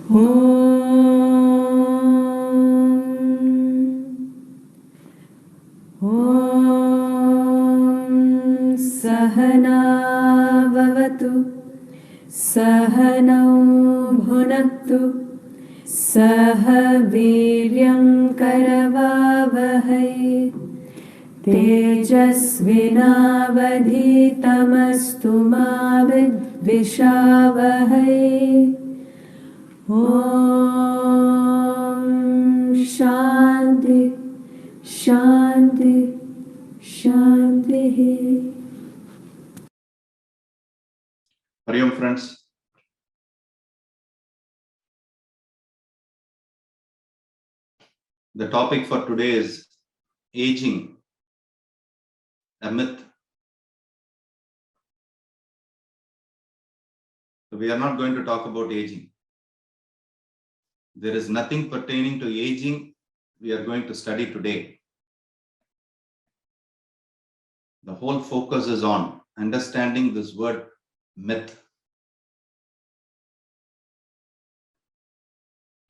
ॐ सहना भवतु सहनौ भुनक्तु सह वीर्यं करवावहै तेजस्विनावधीतमस्तु मा विद्विषावहै ॐ शान्ति शान्ति शान्तिः. Hari Om friends. The topic for today is aging, a myth. So we are not going to talk about aging. There is nothing pertaining to aging we are going to study today. The whole focus is on understanding this word myth.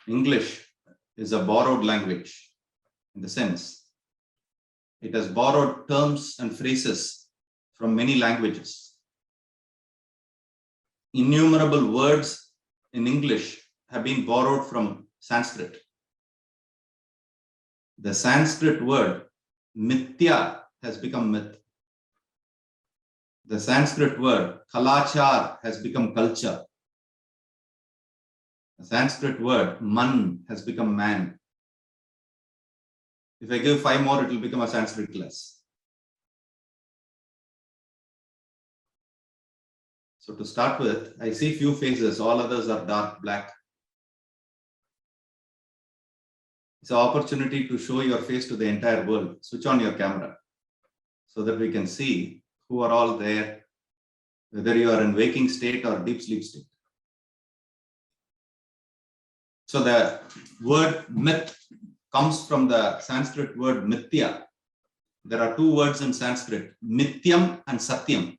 English is a borrowed language in the sense it has borrowed terms and phrases from many languages. Innumerable words in English have been borrowed from Sanskrit. The Sanskrit word mithya has become myth. The Sanskrit word kalachar has become culture. The Sanskrit word man has become man. If I give 5 more, it will become a Sanskrit class. So to start with, I see few faces, all others are dark black. It's an opportunity to show your face to the entire world. Switch on your camera so that we can see who are all there, whether you are in waking state or deep sleep state. So the word myth comes from the Sanskrit word mithya. There are 2 words in Sanskrit, mithyam and satyam.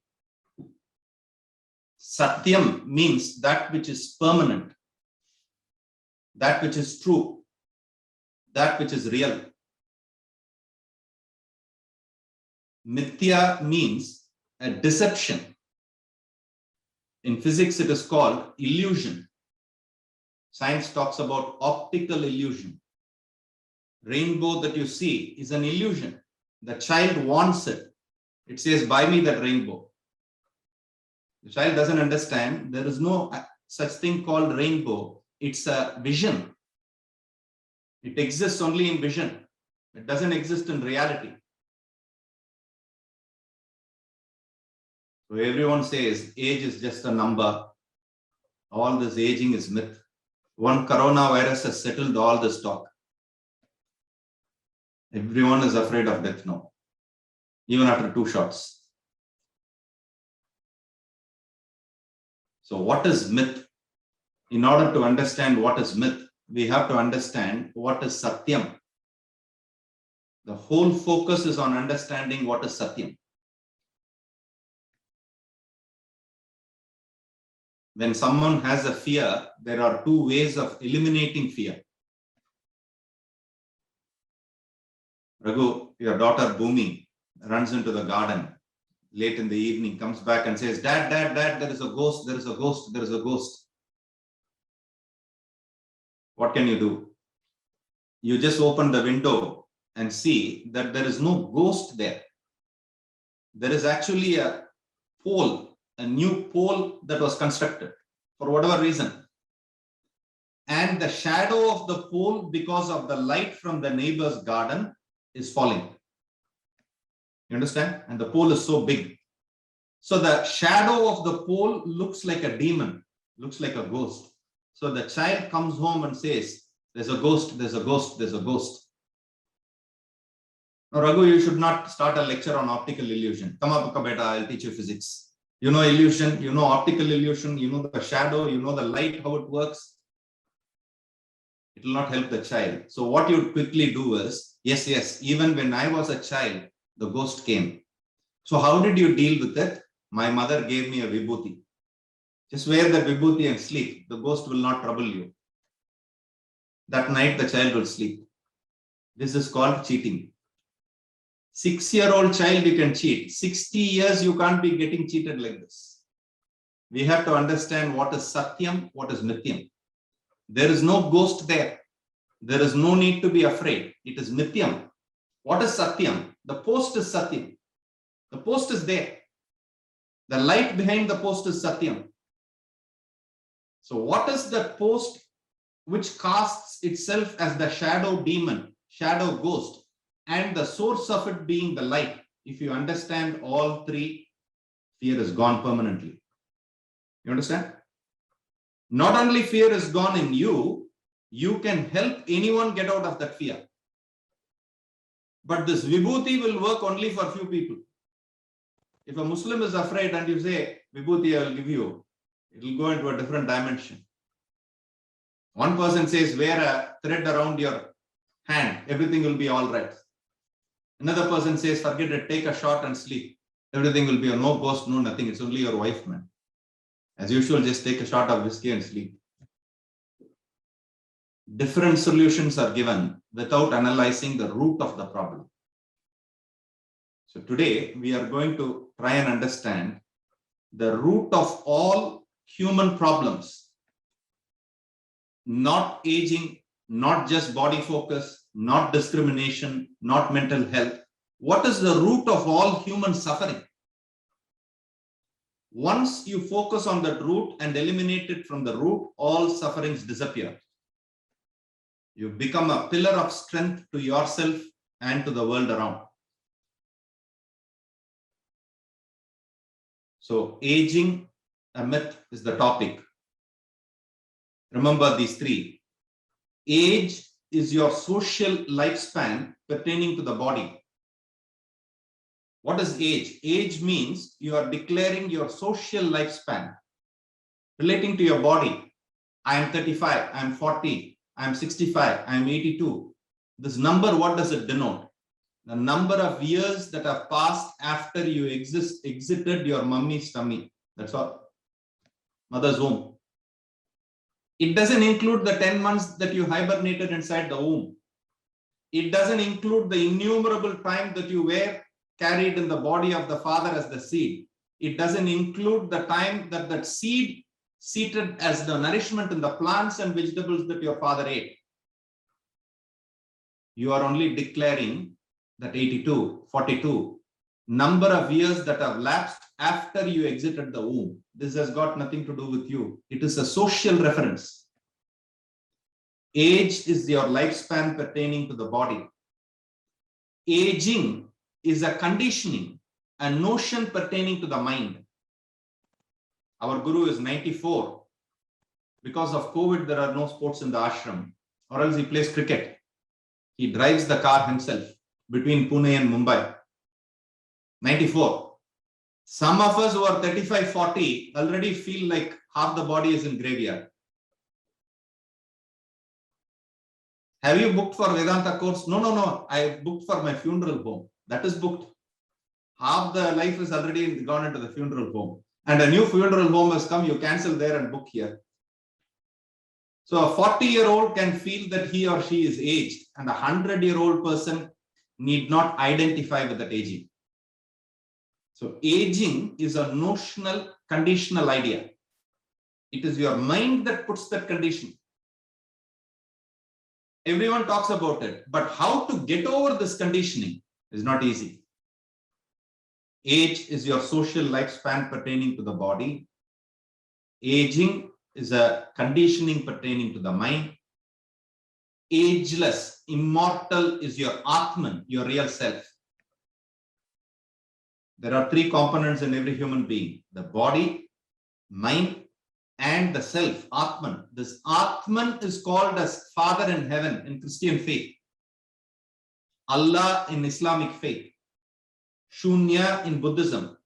Satyam means that which is permanent, that which is true, that which is real. Mithya means a deception. In physics, it is called illusion. Science talks about optical illusion. Rainbow that you see is an illusion. The child wants it. It says, buy me that rainbow. The child doesn't understand. There is no such thing called rainbow. It's a vision. It exists only in vision. It doesn't exist in reality. So everyone says age is just a number. All this aging is myth. One coronavirus has settled all this talk. Everyone is afraid of death now, even after 2 shots. So what is myth? In order to understand what is myth, we have to understand what is satyam. The whole focus is on understanding what is satyam. When someone has a fear, there are 2 ways of eliminating fear. Raghu, your daughter Bhumi runs into the garden late in the evening, comes back and says, Dad, Dad, Dad, there is a ghost, there is a ghost, there is a ghost. What can you do? You just open the window and see that there is no ghost there. There is actually a pole, a new pole that was constructed for whatever reason. And the shadow of the pole, because of the light from the neighbor's garden, is falling. You understand? And the pole is so big. So the shadow of the pole looks like a demon, looks like a ghost. So the child comes home and says, there's a ghost, there's a ghost, there's a ghost. Now, Raghu, you should not start a lecture on optical illusion. Come up, beta, I'll teach you physics. You know illusion, you know optical illusion, you know the shadow, you know the light, how it works. It will not help the child. So what you quickly do is, yes, even when I was a child, the ghost came. So how did you deal with it? My mother gave me a vibhuti. Just wear the vibhuti and sleep. The ghost will not trouble you. That night the child will sleep. This is called cheating. 6-year-old child you can cheat. 60 years you can't be getting cheated like this. We have to understand what is Satyam, what is Mithyam. There is no ghost there. There is no need to be afraid. It is Mithyam. What is Satyam? The post is Satyam. The post is there. The light behind the post is Satyam. So what is the post which casts itself as the shadow demon, shadow ghost, and the source of it being the light? If you understand all three, fear is gone permanently. You understand? Not only fear is gone in you, you can help anyone get out of that fear. But this vibhuti will work only for few people. If a Muslim is afraid and you say, vibhuti I will give you, it will go into a different dimension. One person says, wear a thread around your hand, everything will be all right. Another person says, forget it, take a shot and sleep. Everything will be no ghost, no nothing. It's only your wife, man. As usual, just take a shot of whiskey and sleep. Different solutions are given without analyzing the root of the problem. So today we are going to try and understand the root of all human problems. Not aging, not just body focus, not discrimination, not mental health. What is the root of all human suffering? Once you focus on that root and eliminate it from the root, all sufferings disappear. You become a pillar of strength to yourself and to the world around. So, aging, a myth, is the topic. Remember these three. Age is your social lifespan pertaining to the body. What is age? Age means you are declaring your social lifespan relating to your body. I am 35, I am 40, I am 65, I am 82. This number, what does it denote? The number of years that have passed after you exited your mummy's tummy. That's all. Mother's womb. It doesn't include the 10 months that you hibernated inside the womb. It doesn't include the innumerable time that you were carried in the body of the father as the seed. It doesn't include the time that that seed seated as the nourishment in the plants and vegetables that your father ate. You are only declaring that 82, 42, number of years that have lapsed after you exited the womb. This has got nothing to do with you. It is a social reference. Age is your lifespan pertaining to the body. Aging is a conditioning, a notion pertaining to the mind. Our guru is 94. Because of COVID, there are no sports in the ashram, or else he plays cricket. He drives the car himself between Pune and Mumbai. 94. Some of us who are 35, 40 already feel like half the body is in graveyard. Have you booked for Vedanta course? No. I booked for my funeral home. That is booked. Half the life is already gone into the funeral home. And a new funeral home has come, you cancel there and book here. So a 40-year-old can feel that he or she is aged, and a 100-year-old person need not identify with that aging. So aging is a notional, conditional idea. It is your mind that puts that condition. Everyone talks about it, but how to get over this conditioning is not easy. Age is your social lifespan pertaining to the body. Aging is a conditioning pertaining to the mind. Ageless, immortal is your Atman, your real self. There are three components in every human being: the body, mind, and the self, Atman. This Atman is called as Father in heaven in Christian faith, Allah in Islamic faith, Shunya in Buddhism,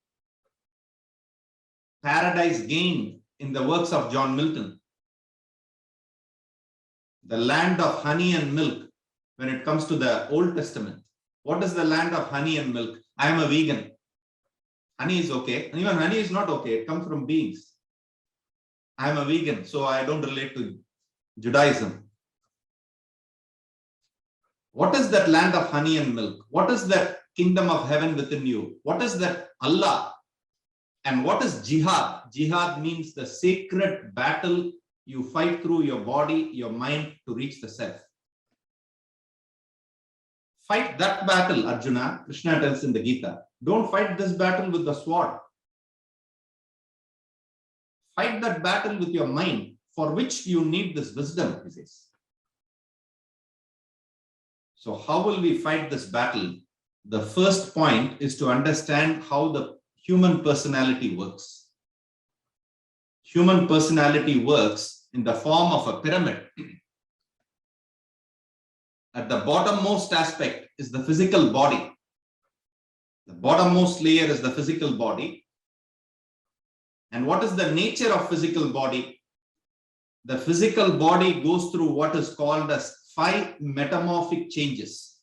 paradise gained in the works of John Milton, the land of honey and milk when it comes to the Old Testament. What is the land of honey and milk? I am a vegan. Honey is okay. And even honey is not okay. It comes from beings. I am a vegan, so I don't relate to Judaism. What is that land of honey and milk? What is that kingdom of heaven within you? What is that Allah? And what is jihad? Jihad means the sacred battle you fight through your body, your mind to reach the self. Fight that battle, Arjuna. Krishna tells in the Gita. Don't fight this battle with the sword. Fight that battle with your mind, for which you need this wisdom, he says. So how will we fight this battle? The first point is to understand how the human personality works. Human personality works in the form of a pyramid. At the bottommost aspect is the physical body. The bottommost layer is the physical body. And what is the nature of physical body? The physical body goes through what is called as 5 metamorphic changes.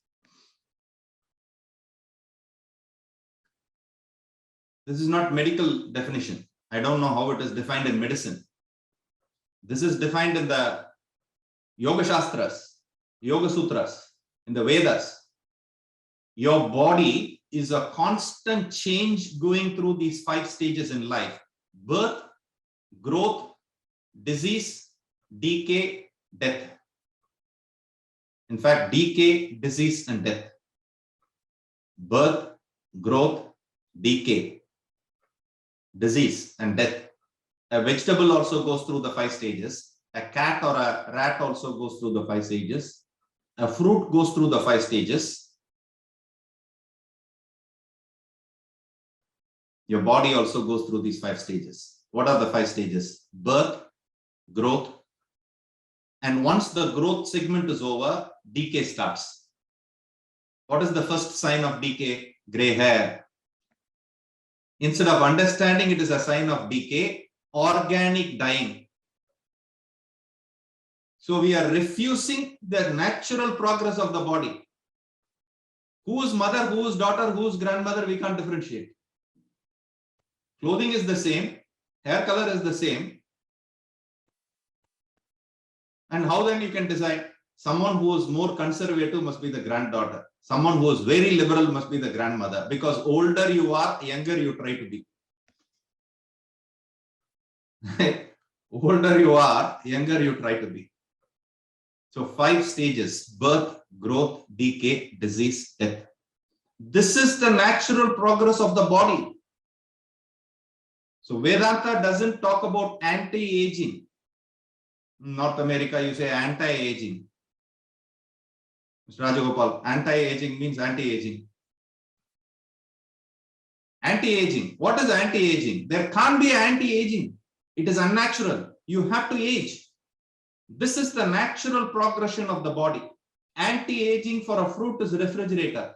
This is not medical definition. I don't know how it is defined in medicine. This is defined in the Yoga Shastras, Yoga Sutras, in the Vedas. Your body is a constant change going through these 5 stages in life: birth, growth, disease, decay, death. In fact, decay, disease, and death. Birth, growth, decay, disease, and death. A vegetable also goes through the 5 stages. A cat or a rat also goes through the 5 stages. A fruit goes through the 5 stages. Your body also goes through these 5 stages. What are the 5 stages? Birth, growth, and once the growth segment is over, decay starts. What is the first sign of decay? Gray hair. Instead of understanding it is a sign of decay, organic dying. So we are refusing the natural progress of the body. Whose mother, whose daughter, whose grandmother, we can't differentiate. Clothing is the same, hair color is the same. And how then you can decide? Someone who is more conservative must be the granddaughter. Someone who is very liberal must be the grandmother. Because older you are, younger you try to be. Older you are, younger you try to be. So 5 stages: birth, growth, decay, disease, death. This is the natural progress of the body. So Vedanta doesn't talk about anti-aging. North America, you say anti-aging. Mr. Rajagopal, anti-aging means anti-aging. Anti-aging. What is anti-aging? There can't be anti-aging. It is unnatural. You have to age. This is the natural progression of the body. Anti-aging for a fruit is refrigerator.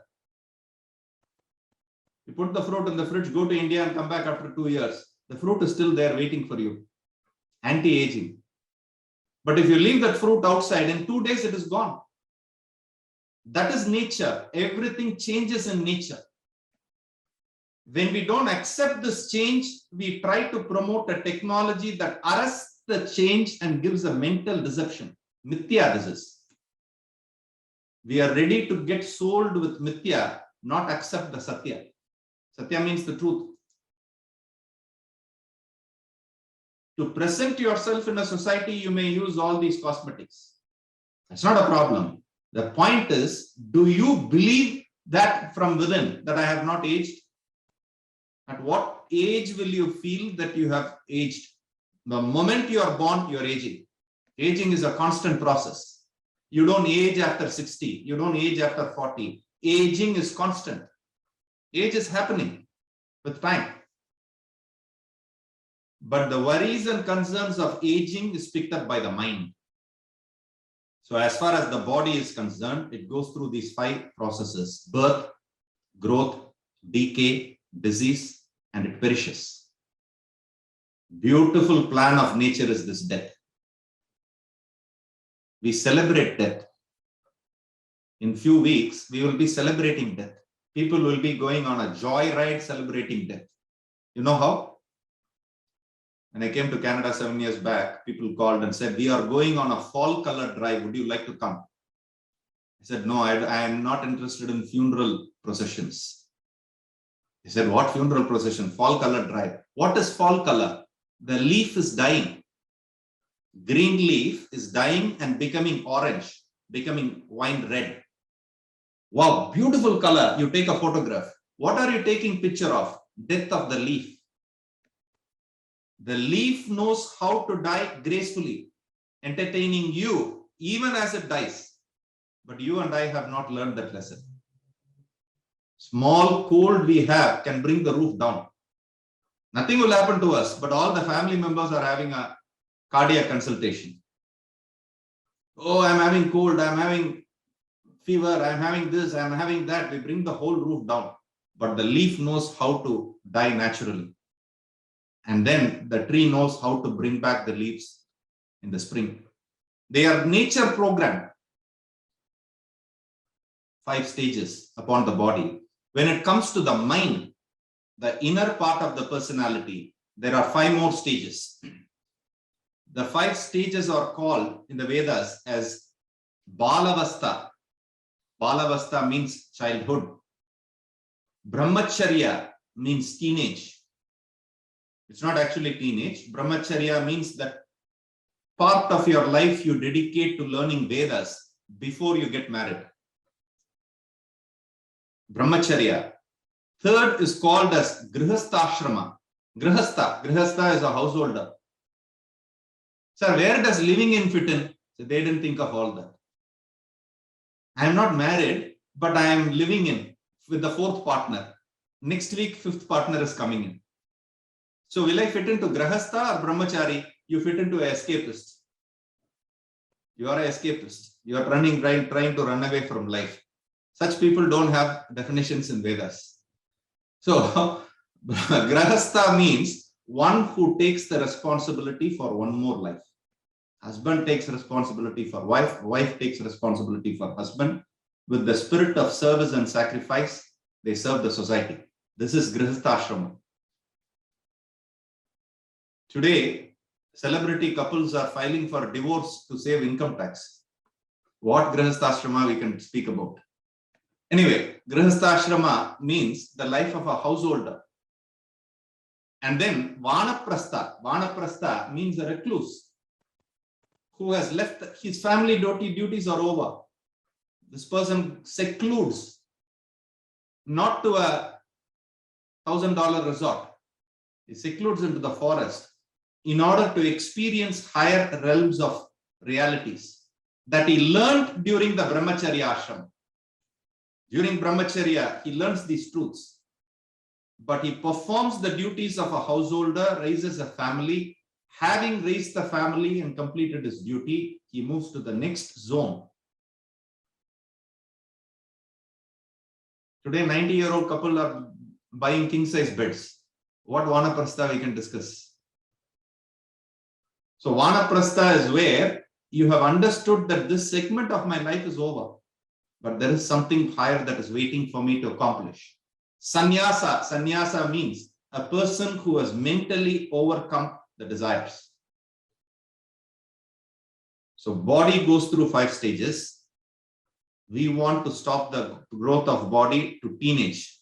You put the fruit in the fridge, go to India and come back after 2 years. The fruit is still there waiting for you. Anti-aging. But if you leave that fruit outside, in 2 days it is gone. That is nature. Everything changes in nature. When we don't accept this change, we try to promote a technology that arrests the change and gives a mental deception. Mithya this is. We are ready to get sold with Mithya, not accept the Satya. Satya means the truth. To present yourself in a society, you may use all these cosmetics. That's not a problem. The point is, do you believe that from within, that I have not aged? At what age will you feel that you have aged? The moment you are born, you are aging. Aging is a constant process. You don't age after 60. You don't age after 40. Aging is constant. Age is happening with time. But the worries and concerns of aging is picked up by the mind. So as far as the body is concerned, it goes through these 5 processes: birth, growth, decay, disease, and it perishes. Beautiful plan of nature is this death. We celebrate death. In few weeks, we will be celebrating death. People will be going on a joy ride celebrating death. You know how? When I came to Canada 7 years back, people called and said, we are going on a fall color drive. Would you like to come? He said, no, I am not interested in funeral processions. He said, what funeral procession? Fall color dry. What is fall color? The leaf is dying. Green leaf is dying and becoming orange, becoming wine red. Wow, beautiful color. You take a photograph. What are you taking picture of? Death of the leaf. The leaf knows how to die gracefully, entertaining you even as it dies. But you and I have not learned that lesson. Small cold we have can bring the roof down. Nothing will happen to us, but all the family members are having a cardiac consultation. Oh, I'm having cold, I'm having fever, I'm having this, I'm having that. We bring the whole roof down. But the leaf knows how to die naturally. And then the tree knows how to bring back the leaves in the spring. They are nature programmed. 5 stages upon the body. When it comes to the mind, the inner part of the personality, there are 5 more stages. The 5 stages are called in the Vedas as Balavastha. Balavastha means childhood. Brahmacharya means teenage. It's not actually teenage. Brahmacharya means that part of your life you dedicate to learning Vedas before you get married. Brahmacharya. Third is called as Grihastha. Grihastha is a householder. Sir, where does living in fit in? So they didn't think of all that. I am not married, but I am living in with the 4th partner. Next week, 5th partner is coming in. So will I fit into Grihastha or Brahmachari? You fit into an escapist. You are an escapist. You are trying to run away from life. Such people don't have definitions in Vedas. So Grihastha means one who takes the responsibility for one more life. Husband takes responsibility for wife, wife takes responsibility for husband. With the spirit of service and sacrifice, they serve the society. This is Grihastha. Today, celebrity couples are filing for divorce to save income tax. What Grihastha we can speak about? Anyway, Grihastha means the life of a householder. And then Vanaprastha. Vanaprastha means a recluse who has left, his family duties are over. This person secludes, not to a $1,000 resort. He secludes into the forest in order to experience higher realms of realities that he learned during the Brahmacharya ashram. During Brahmacharya, he learns these truths, but he performs the duties of a householder, raises a family. Having raised the family and completed his duty, he moves to the next zone. Today, 90-year-old couple are buying king-size beds. What Vanaprastha we can discuss? So Vanaprastha is where you have understood that this segment of my life is over, but there is something higher that is waiting for me to accomplish. Sannyasa. Sannyasa means a person who has mentally overcome the desires. So body goes through 5 stages. We want to stop the growth of body to teenage,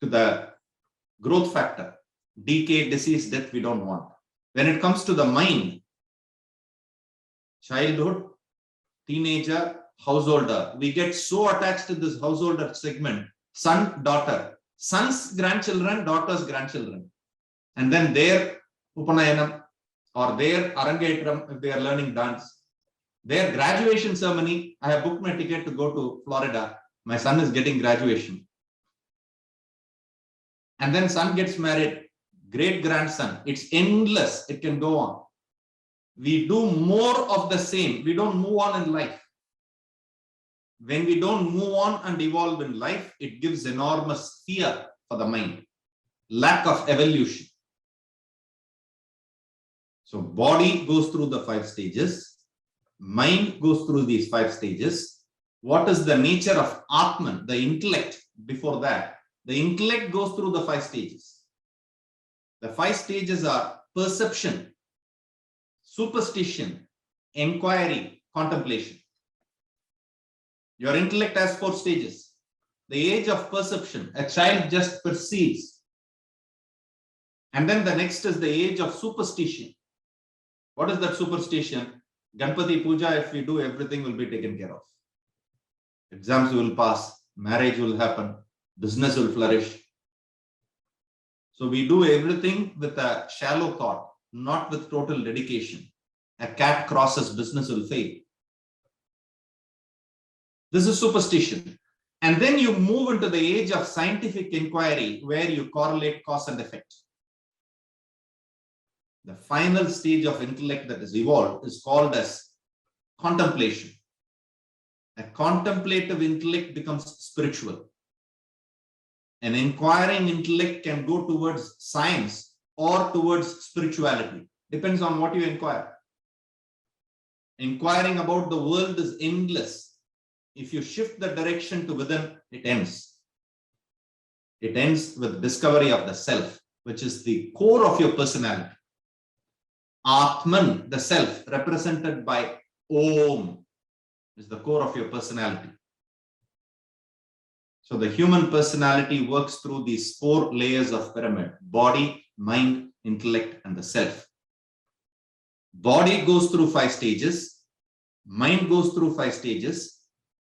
to the growth factor. Decay, disease, death we don't want. When it comes to the mind, childhood, teenager, householder, we get so attached to this householder segment. Son, daughter, son's grandchildren, daughter's grandchildren, and then their Upanayanam or their Arangetram if they are learning dance, their graduation ceremony. I have booked my ticket to go to Florida. My son is getting graduation. And then son gets married, great grandson. It's endless. It can go on. We do more of the same. We don't move on in life. When we don't move on and evolve in life, it gives enormous fear for the mind. Lack of evolution. So body goes through the 5 stages. Mind goes through these 5 stages. What is the nature of Atman, the intellect before that? The intellect goes through the 5 stages. The 5 stages are perception, superstition, inquiry, contemplation. Your intellect has 4 stages. The age of perception, a child just perceives. And then the next is the age of superstition. What is that superstition? Ganpati Puja, if we do, everything will be taken care of. Exams will pass, marriage will happen, business will flourish. So we do everything with a shallow thought, not with total dedication. A cat crosses, business will fail. This is superstition. And then you move into the age of scientific inquiry, where you correlate cause and effect. The final stage of intellect that is evolved is called as contemplation. A contemplative intellect becomes spiritual. An inquiring intellect can go towards science or towards spirituality. Depends on what you inquire. Inquiring about the world is endless. If you shift the direction to within, it ends. It ends with discovery of the self, which is the core of your personality. Atman, the self, represented by Om, is the core of your personality. So the human personality works through these 4 layers of pyramid: body, mind, intellect, and the self. Body goes through 5 stages, mind goes through 5 stages,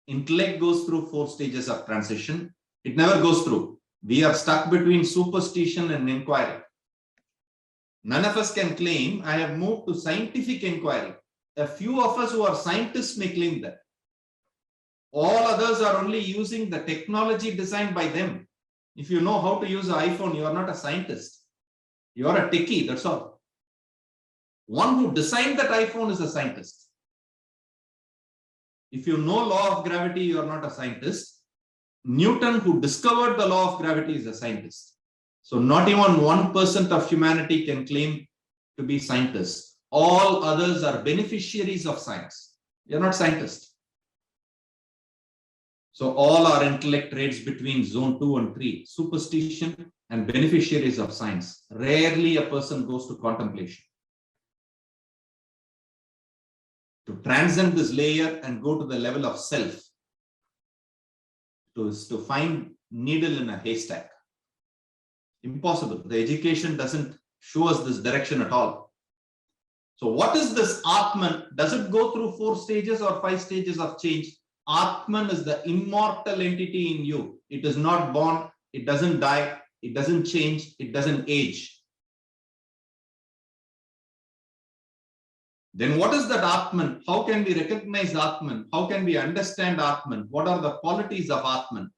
intellect goes through 4 stages of transition. It never goes through. We are stuck between superstition and inquiry. None of us can claim, I have moved to scientific inquiry. A few of us who are scientists may claim that. All others are only using the technology designed by them. If you know how to use an iPhone, you are not a scientist. You are a techie, that's all. One who designed that iPhone is a scientist. If you know law of gravity, you are not a scientist. Newton, who discovered the law of gravity, is a scientist. So not even 1% of humanity can claim to be scientists. All others are beneficiaries of science. They are not scientists. So all our intellect trades between zone 2 and 3, superstition and beneficiaries of science. Rarely a person goes to contemplation. To transcend this layer and go to the level of self, to find needle in a haystack. Impossible. The education doesn't show us this direction at all. So what is this Atman? Does it go through 4 stages or 5 stages of change? Atman is the immortal entity in you. It is not born, it doesn't die, it doesn't change, it doesn't age. Then what is that Atman? How can we recognize Atman? How can we understand Atman? What are the qualities of Atman?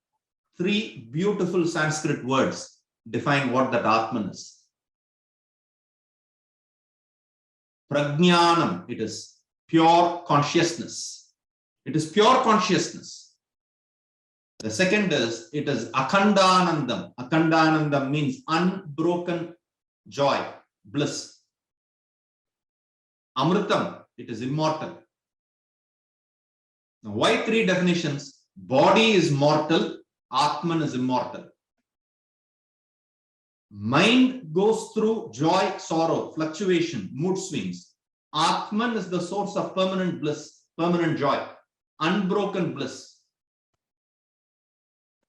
3 beautiful Sanskrit words define what that Atman is. Prajnanam, it is pure consciousness. It is pure consciousness. The second is, it is Akhandanandam. Akhandanandam means unbroken joy, bliss. Amritam, it is immortal. Now, why 3 definitions? Body is mortal, Atman is immortal. Mind goes through joy, sorrow, fluctuation, mood swings. Atman is the source of permanent bliss, permanent joy, unbroken bliss.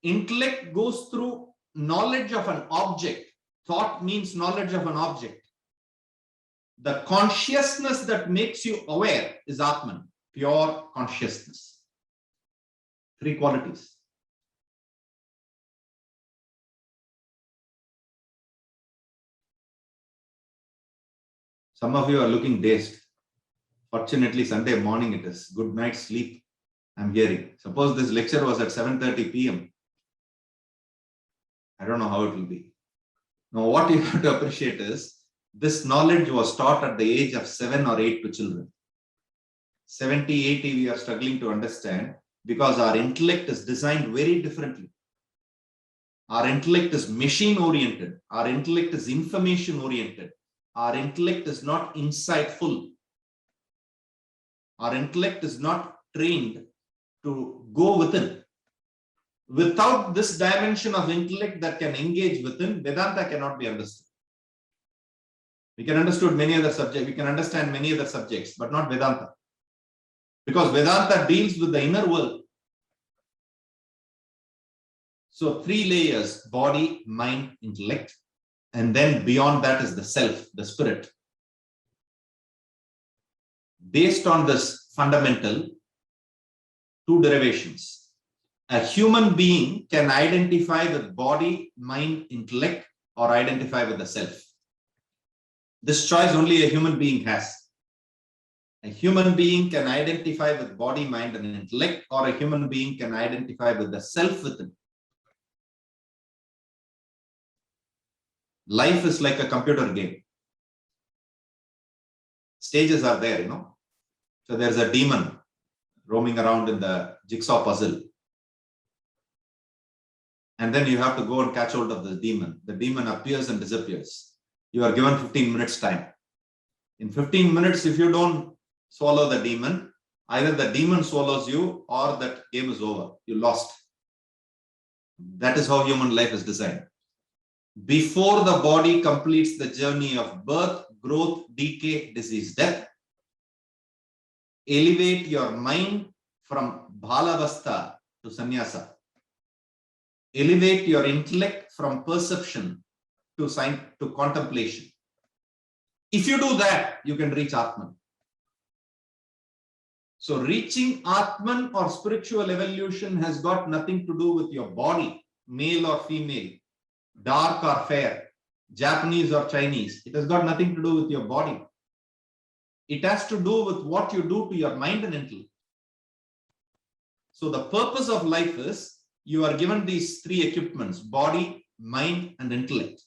Intellect goes through knowledge of an object. Thought means knowledge of an object. The consciousness that makes you aware is Atman, pure consciousness. 3 qualities. Some of you are looking dazed. Fortunately, Sunday morning it is. Good night's sleep, I'm hearing. Suppose this lecture was at 7:30 p.m. I don't know how it will be. Now, what you have to appreciate is, this knowledge was taught at the age of 7 or 8 to children. 70, 80 we are struggling to understand because our intellect is designed very differently. Our intellect is machine oriented. Our intellect is information oriented. Our intellect is not insightful. Our intellect is not trained to go within. Without this dimension of intellect that can engage within, Vedanta cannot be understood. We can understand many other subjects, but not Vedanta. Because Vedanta deals with the inner world. So 3 layers: body, mind, intellect. And then beyond that is the self, the spirit. Based on this fundamental, 2 derivations. A human being can identify with body, mind, intellect, or identify with the self. This choice only a human being has. A human being can identify with body, mind, and intellect, or a human being can identify with the self within. Life is like a computer game. Stages are there, So there's a demon roaming around in the jigsaw puzzle. And then you have to go and catch hold of the demon. The demon appears and disappears. You are given 15 minutes time. In 15 minutes, if you don't swallow the demon, either the demon swallows you or that game is over. You lost. That is how human life is designed. Before the body completes the journey of birth, growth, decay, disease, death, elevate your mind from bhalavastha to sannyasa. Elevate your intellect from perception to contemplation. If you do that, you can reach Atman. So reaching Atman or spiritual evolution has got nothing to do with your body, male or female, dark or fair, Japanese or Chinese. It has got nothing to do with your body. It has to do with what you do to your mind and intellect. So the purpose of life is you are given these 3 equipments: body, mind, and intellect.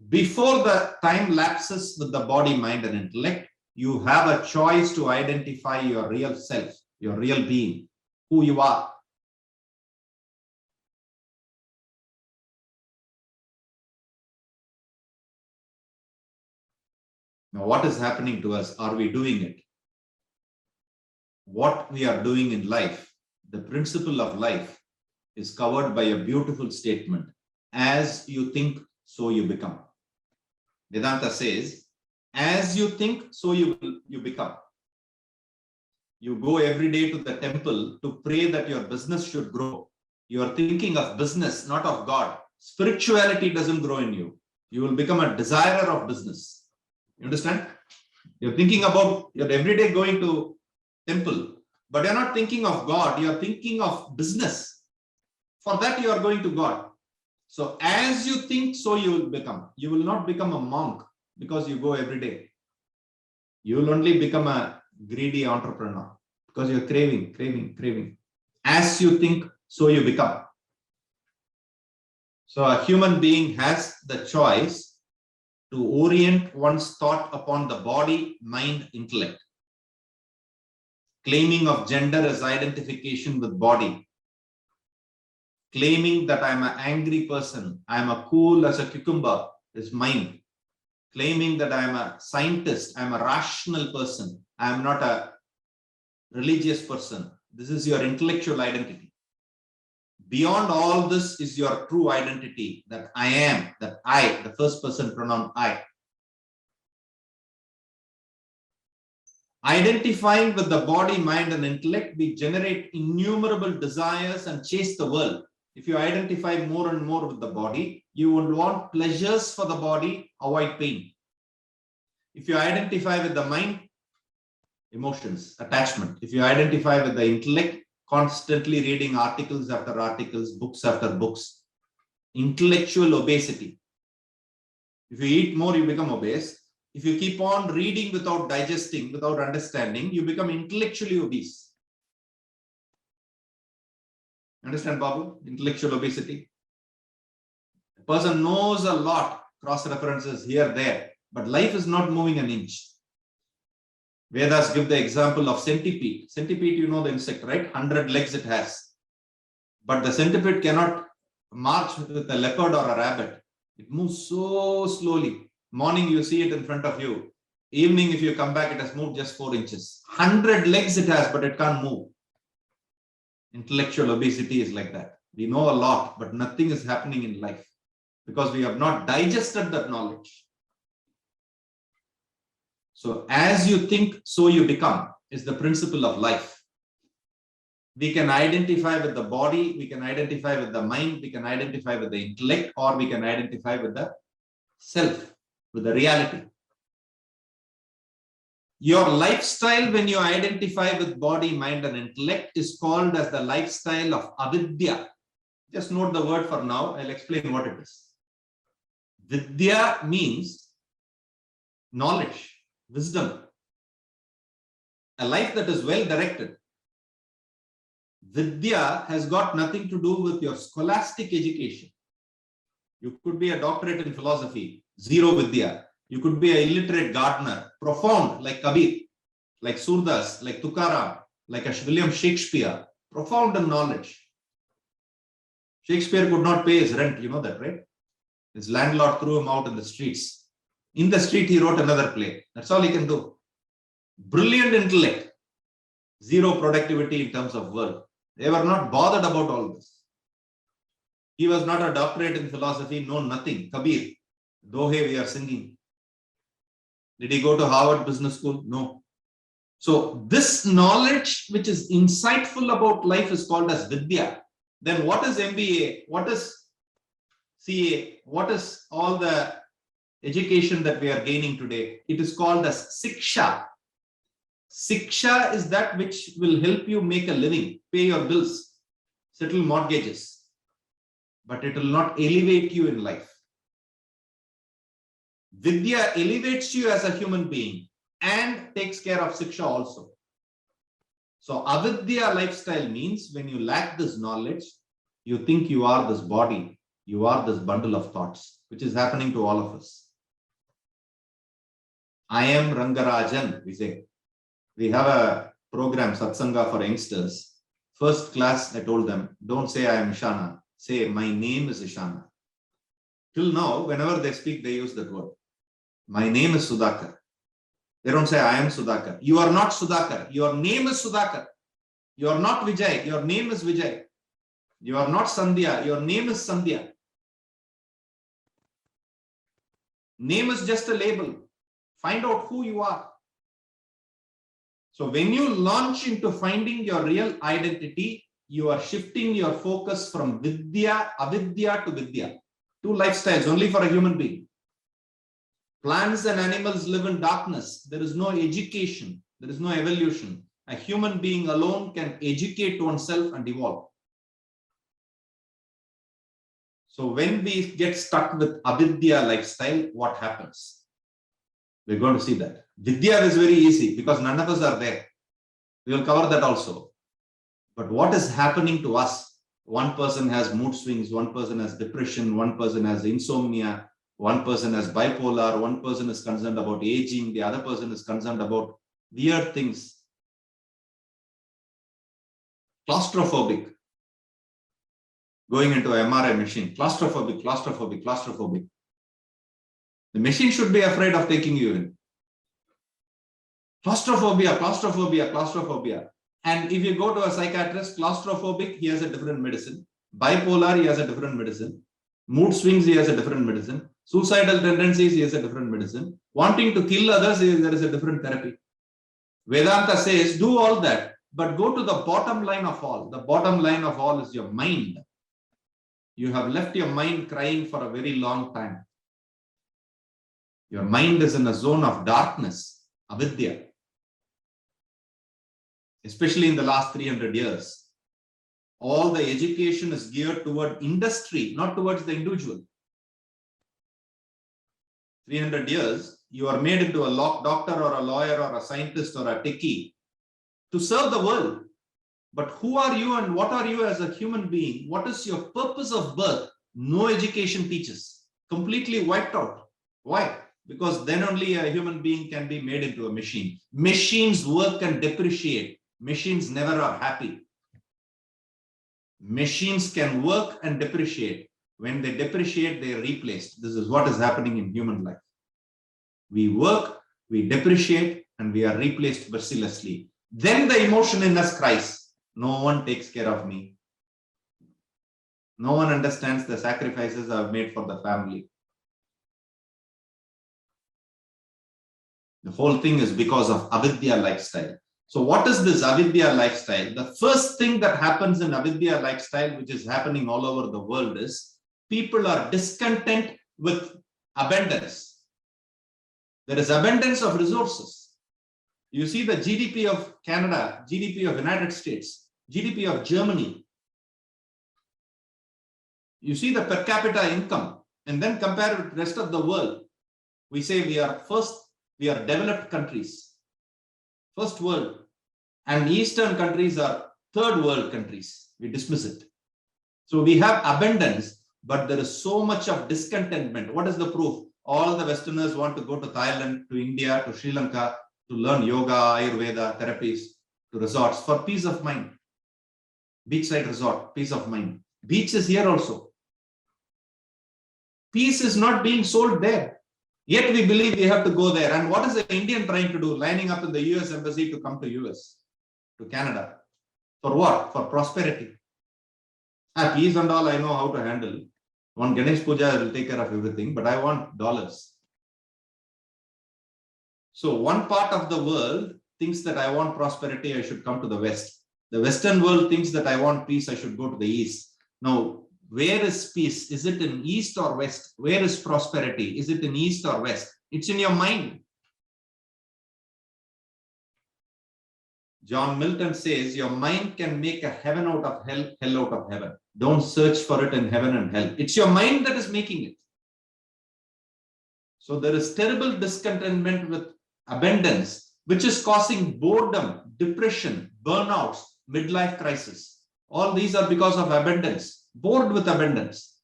Before the time lapses with the body, mind, and intellect, you have a choice to identify your real self, your real being, who you are. Now, what is happening to us? Are we doing it? What we are doing in life, the principle of life, is covered by a beautiful statement: as you think, so you become. Vedanta says, as you think, so you become. You go every day to the temple to pray that your business should grow. You are thinking of business, not of God. Spirituality doesn't grow in you. You will become a desirer of business. You understand? You're thinking about, you're every day going to temple, but you're not thinking of God. You're thinking of business. For that, you are going to God. So as you think, so you will become. You will not become a monk because you go every day. You will only become a greedy entrepreneur because you're craving. As you think, so you become. So a human being has the choice to orient one's thought upon the body, mind, intellect. Claiming of gender as identification with body. Claiming that I'm an angry person, I'm a cool as a cucumber is mind. Claiming that I'm a scientist, I'm a rational person, I'm not a religious person. This is your intellectual identity. Beyond all this is your true identity, that I am, that I, the first person pronoun I. Identifying with the body, mind, and intellect, we generate innumerable desires and chase the world. If you identify more and more with the body, you will want pleasures for the body, avoid pain. If you identify with the mind, emotions, attachment. If you identify with the intellect, constantly reading articles after articles, books after books, intellectual obesity. If you eat more, you become obese. If you keep on reading without digesting, without understanding, you become intellectually obese. Understand, Babu? Intellectual obesity. A person knows a lot, cross references here, there, but life is not moving an inch. Vedas give the example of centipede. Centipede, you know the insect, right? 100 legs it has. But the centipede cannot march with a leopard or a rabbit. It moves so slowly. Morning, you see it in front of you. Evening, if you come back, it has moved just 4 inches. 100 legs it has, but it can't move. Intellectual obesity is like that. We know a lot, but nothing is happening in life because we have not digested that knowledge. So as you think, so you become is the principle of life. We can identify with the body, we can identify with the mind, we can identify with the intellect, or we can identify with the self, with the reality. Your lifestyle, when you identify with body, mind, and intellect, is called as the lifestyle of avidya. Just note the word for now. I'll explain what it is. Vidya means knowledge, wisdom, a life that is well directed. Vidya has got nothing to do with your scholastic education. You could be a doctorate in philosophy, zero Vidya. You could be an illiterate gardener, profound like Kabir, like Surdas, like Tukaram, like William Shakespeare, profound in knowledge. Shakespeare could not pay his rent, you know that, right? His landlord threw him out in the streets. In the street, he wrote another play. That's all he can do. Brilliant intellect, zero productivity in terms of work. They were not bothered about all this. He was not a doctorate in philosophy, no nothing. Kabir, Dohe we are singing. Did he go to Harvard Business School? No. So this knowledge which is insightful about life is called as Vidya. Then what is MBA? What is CA? What is all the education that we are gaining today? It is called as Siksha. Siksha is that which will help you make a living, pay your bills, settle mortgages, but it will not elevate you in life. Vidya elevates you as a human being and takes care of Siksha also. So avidya lifestyle means when you lack this knowledge, you think you are this body, you are this bundle of thoughts, which is happening to all of us. I am Rangarajan, we say. We have a program, Satsanga for youngsters. First class, I told them, don't say I am Ishana, say my name is Ishana. Till now, whenever they speak, they use that word. My name is Sudhakar. They don't say I am Sudhakar. You are not Sudhakar. Your name is Sudhakar. You are not Vijay. Your name is Vijay. You are not Sandhya. Your name is Sandhya. Name is just a label. Find out who you are. So when you launch into finding your real identity, you are shifting your focus from Vidya, Avidya to Vidya. Two lifestyles only for a human being. Plants and animals live in darkness. There is no education. There is no evolution. A human being alone can educate oneself and evolve. So when we get stuck with Avidya lifestyle, what happens? We're going to see that. Vidya is very easy because none of us are there. We will cover that also. But what is happening to us? One person has mood swings, one person has depression, one person has insomnia, one person has bipolar, one person is concerned about aging, the other person is concerned about weird things. Claustrophobic. Going into an MRI machine. Claustrophobic, claustrophobic, claustrophobic. The machine should be afraid of taking you in. Claustrophobia, claustrophobia, claustrophobia. And if you go to a psychiatrist, claustrophobic, he has a different medicine. Bipolar, he has a different medicine. Mood swings, he has a different medicine. Suicidal tendencies, he has a different medicine. Wanting to kill others, there is a different therapy. Vedanta says, do all that, but go to the bottom line of all. The bottom line of all is your mind. You have left your mind crying for a very long time. Your mind is in a zone of darkness, avidya. Especially in the last 300 years. All the education is geared toward industry, not towards the individual. 300 years, you are made into a doctor or a lawyer or a scientist or a techie to serve the world. But who are you and what are you as a human being? What is your purpose of birth? No education teaches. Completely wiped out. Why? Because then only a human being can be made into a machine. Machines work and depreciate. Machines never are happy. Machines can work and depreciate. When they depreciate, they are replaced. This is what is happening in human life. We work, we depreciate, and we are replaced mercilessly. Then the emotion in us cries, no one takes care of me. No one understands the sacrifices I've made for the family. The whole thing is because of avidya lifestyle. So what is this avidya lifestyle? The first thing that happens in avidya lifestyle, which is happening all over the world, is people are discontent with abundance. There is abundance of resources. You see the GDP of Canada, GDP of United States, GDP of Germany. You see the per capita income, and then compare it with the rest of the world. We say we are developed countries, first world, and Eastern countries are third world countries. We dismiss it. So we have abundance, but there is so much of discontentment. What is the proof? All the Westerners want to go to Thailand, to India, to Sri Lanka, to learn yoga, Ayurveda, therapies, to resorts for peace of mind. Beachside resort, peace of mind. Beach is here also. Peace is not being sold there. Yet we believe we have to go there. And what is the Indian trying to do? Lining up in the US embassy to come to US, to Canada. For what? For prosperity. Peace and all I know how to handle. One Ganesh Puja will take care of everything, but I want dollars. So one part of the world thinks that I want prosperity, I should come to the West. The Western world thinks that I want peace, I should go to the East. Now, where is peace? Is it in East or West? Where is prosperity? Is it in East or West? It's in your mind. John Milton says, your mind can make a heaven out of hell, hell out of heaven. Don't search for it in heaven and hell. It's your mind that is making it. So there is terrible discontentment with abundance, which is causing boredom, depression, burnouts, midlife crisis. All these are because of abundance, bored with abundance.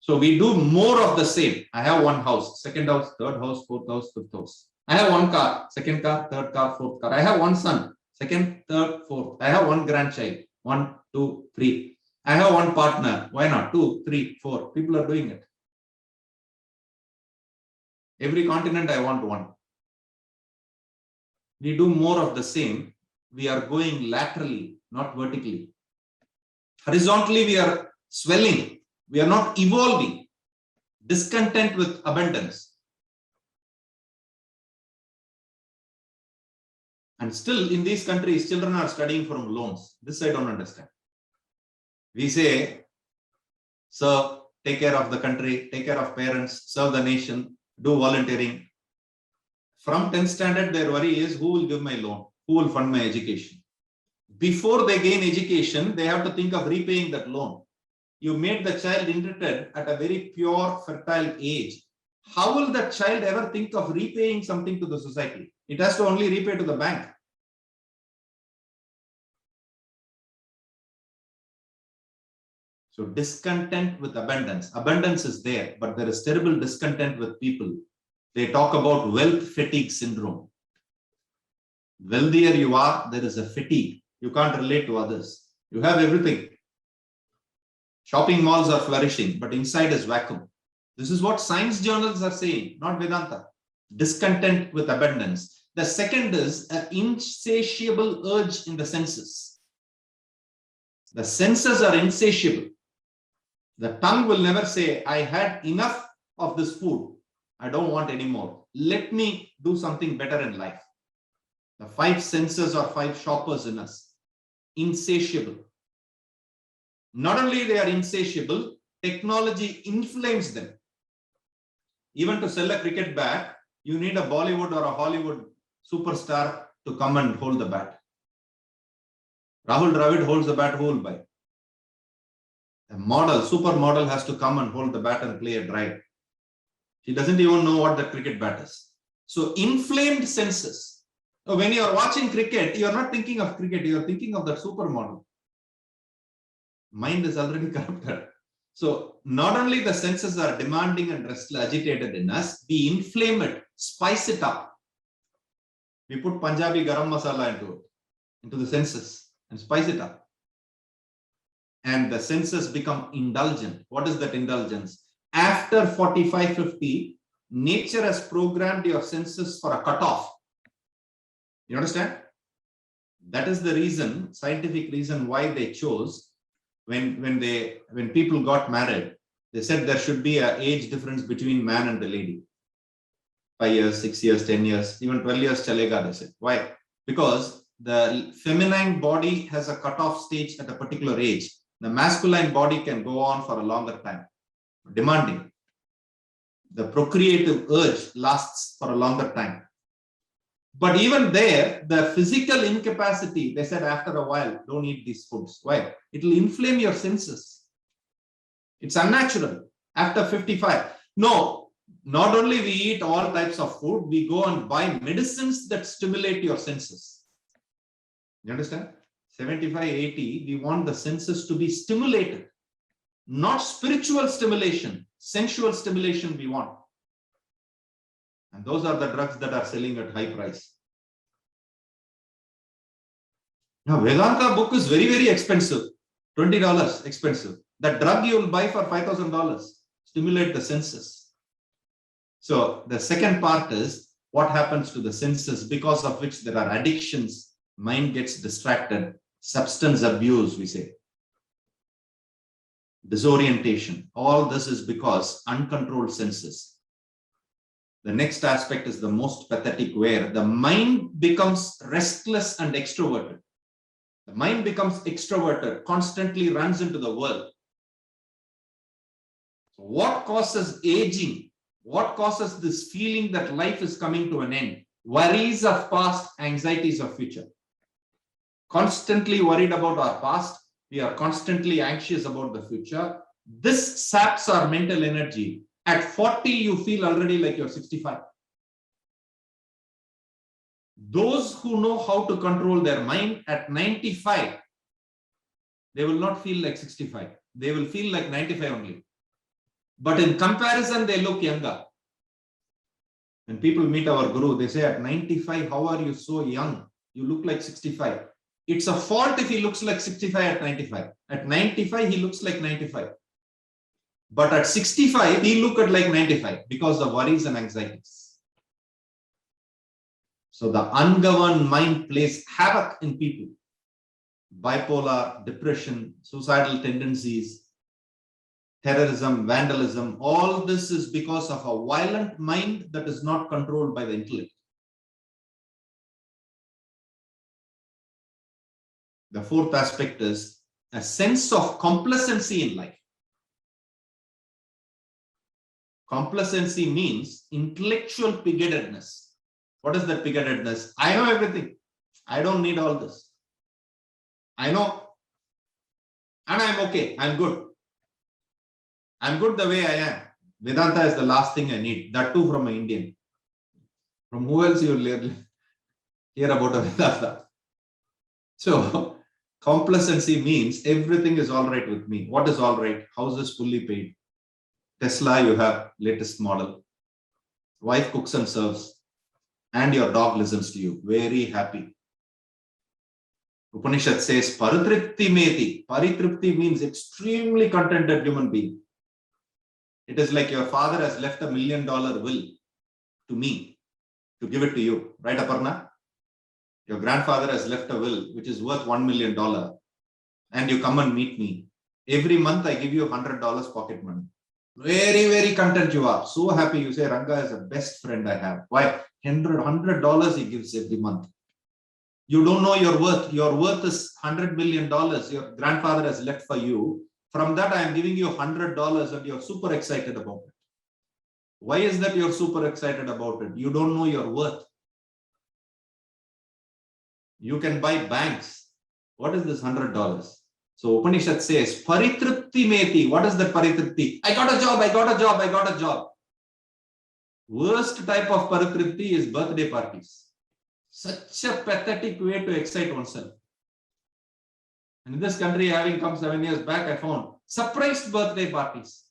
So we do more of the same. I have one house, second house, third house, fourth house, fifth house. I have one car, second car, third car, fourth car. I have one son, second, third, fourth. I have one grandchild, 1, 2, 3. I have one partner. Why not? 2, 3, 4. People are doing it. Every continent, I want one. We do more of the same. We are going laterally, not vertically. Horizontally, we are swelling. We are not evolving. Discontent with abundance. And still in these countries, children are studying from loans. This I don't understand. We say, serve, take care of the country, take care of parents, serve the nation, do volunteering. From 10th standard, their worry is who will give my loan, who will fund my education. Before they gain education, they have to think of repaying that loan. You made the child indebted at a very pure, fertile age. How will that child ever think of repaying something to the society? It has to only repay to the bank. So discontent with abundance. Abundance is there, but there is terrible discontent with people. They talk about wealth fatigue syndrome. Wealthier you are, there is a fatigue. You can't relate to others. You have everything. Shopping malls are flourishing, but inside is vacuum. This is what science journals are saying, not Vedanta. Discontent with abundance. The second is an insatiable urge in the senses. The senses are insatiable. The tongue will never say, I had enough of this food. I don't want any more. Let me do something better in life. The 5 senses or 5 shoppers in us. Insatiable. Not only they are insatiable, technology inflames them. Even to sell a cricket bat, you need a Bollywood or a Hollywood superstar to come and hold the bat. Rahul Dravid holds the bat, who will buy? A model, supermodel has to come and hold the bat and play a drive. He doesn't even know what the cricket bat is. So inflamed senses. So when you are watching cricket, you are not thinking of cricket, you are thinking of that supermodel. Mind is already corrupted. So not only the senses are demanding and restless, agitated in us, we inflame it, spice it up. We put Punjabi garam masala into the senses and spice it up. And the senses become indulgent. What is that indulgence? After 45, 50, nature has programmed your senses for a cutoff. You understand? That is the reason, scientific reason why they chose when people got married, they said there should be an age difference between man and the lady. 5 years, 6 years, 10 years, even 12 years chalega, they say. Why? Because the feminine body has a cutoff stage at a particular age. The masculine body can go on for a longer time, demanding. The procreative urge lasts for a longer time. But even there, the physical incapacity, they said after a while, don't eat these foods. Why? It will inflame your senses. It's unnatural. After 55. No, not only we eat all types of food, we go and buy medicines that stimulate your senses. You understand? 75, 80, we want the senses to be stimulated. Not spiritual stimulation, sensual stimulation we want. And those are the drugs that are selling at high price. Now, Vedanta book is very, very expensive. $20 expensive. That drug you will buy for $5,000. Stimulate the senses. So the second part is what happens to the senses, because of which there are addictions. Mind gets distracted. Substance abuse, we say. Disorientation. All this is because uncontrolled senses. The next aspect is the most pathetic, where the mind becomes restless and extroverted. The mind becomes extroverted, constantly runs into the world. So what causes aging? What causes this feeling that life is coming to an end? Worries of past, anxieties of future. Constantly worried about our past. We are constantly anxious about the future. This saps our mental energy. At 40, you feel already like you're 65. Those who know how to control their mind at 95, they will not feel like 65. They will feel like 95 only. But in comparison, they look younger. When people meet our guru, they say, at 95, how are you so young? You look like 65. It's a fault if he looks like 65 at 95. At 95, he looks like 95. But at 65, he looked like 95 because of worries and anxieties. So the ungoverned mind plays havoc in people. Bipolar, depression, suicidal tendencies, terrorism, vandalism, all this is because of a violent mind that is not controlled by the intellect. The fourth aspect is a sense of complacency in life. Complacency means intellectual pig-headedness. What is that pig-headedness? I know everything. I don't need all this. I know. And I'm okay. I'm good. I'm good the way I am. Vedanta is the last thing I need. That too from an Indian. From who else you will hear about a Vedanta? So, complacency means everything is all right with me. What is all right? House is fully paid. Tesla, you have latest model. Wife cooks and serves. And your dog listens to you. Very happy. Upanishad says, Paritripti meti. Paritripti means extremely contented human being. It is like your father has left $1 million will to me to give it to you. Right, Aparna? Your grandfather has left a will which is worth $1 million. And you come and meet me. Every month I give you $100 pocket money. Very, very content you are. So happy. You say, Ranga is the best friend I have. Why? $100 he gives every month. You don't know your worth. Your worth is $100 million. Your grandfather has left for you. From that, I am giving you $100 and you're super excited about it. Why is that you're super excited about it? You don't know your worth. You can buy banks. What is this $100? So Upanishad says, Paritripti meti. What is that paritripti? I got a job, I got a job, I got a job. Worst type of paritripti is birthday parties. Such a pathetic way to excite oneself. And in this country, having come 7 years back, I found surprise birthday parties.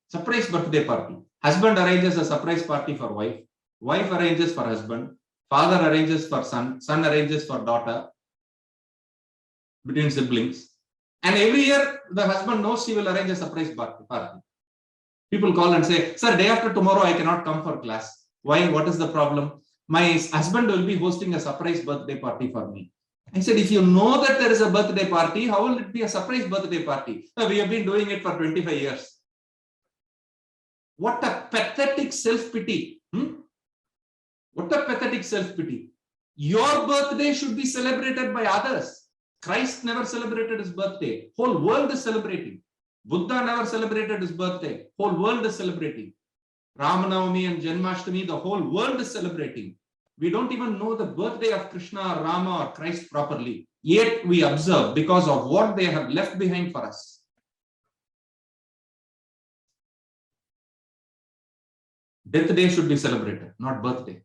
Surprise birthday party. Husband arranges a surprise party for wife. Wife arranges for husband. Father arranges for son. Son arranges for daughter. Between siblings. And every year, the husband knows she will arrange a surprise party. People call and say, sir, day after tomorrow, I cannot come for class. Why? What is the problem? My husband will be hosting a surprise birthday party for me. I said, if you know that there is a birthday party, how will it be a surprise birthday party? We have been doing it for 25 years. What a pathetic self-pity. What a pathetic self-pity. Your birthday should be celebrated by others. Christ never celebrated his birthday. Whole world is celebrating. Buddha never celebrated his birthday. Whole world is celebrating. Ramanavami and Janmashtami, the whole world is celebrating. We don't even know the birthday of Krishna or Rama or Christ properly. Yet we observe because of what they have left behind for us. Death day should be celebrated, not birthday.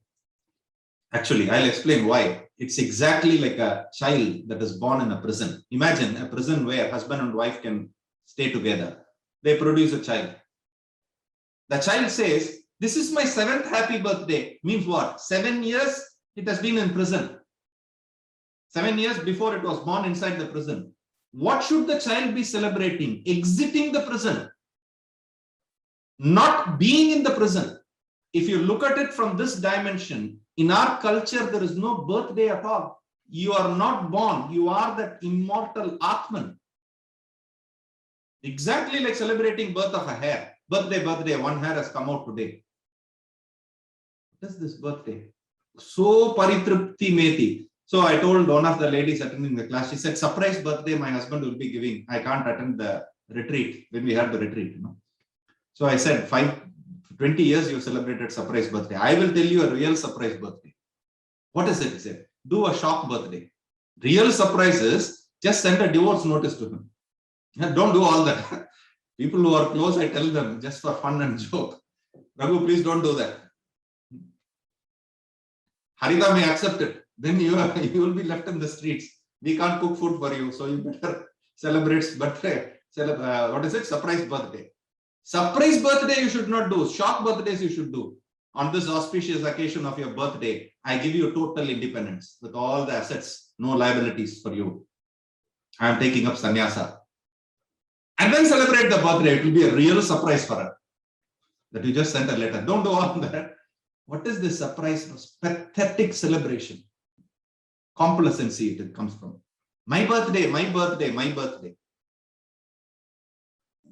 Actually, I'll explain why. It's exactly like a child that is born in a prison. Imagine a prison where husband and wife can stay together. They produce a child. The child says, this is my 7th happy birthday. Means what? 7 years it has been in prison. 7 years before it was born inside the prison. What should the child be celebrating? Exiting the prison. Not being in the prison. If you look at it from this dimension, in our culture, there is no birthday at all. You are not born. You are that immortal Atman. Exactly like celebrating birth of a hair. Birthday, one hair has come out today. What is this birthday? So paritripti meti. So I told one of the ladies attending the class, she said, surprise birthday my husband will be giving. I can't attend the retreat when we had the retreat. So I said, 20 years you celebrated surprise birthday. I will tell you a real surprise birthday. What is it? He said, do a shock birthday. Real surprise is just send a divorce notice to him. Don't do all that. People who are close, I tell them just for fun and joke. Raghu, please don't do that. Harita may accept it. Then you will be left in the streets. We can't cook food for you. So you better celebrate birthday. What is it? Surprise birthday. Surprise birthday you should not do. Shock birthdays you should do. On this auspicious occasion of your birthday, I give you total independence with all the assets, no liabilities for you. I am taking up sannyasa. And then celebrate the birthday. It will be a real surprise for her. That you just sent a letter. Don't do all that. What is this surprise? Pathetic celebration. Complacency it comes from. My birthday, my birthday, my birthday.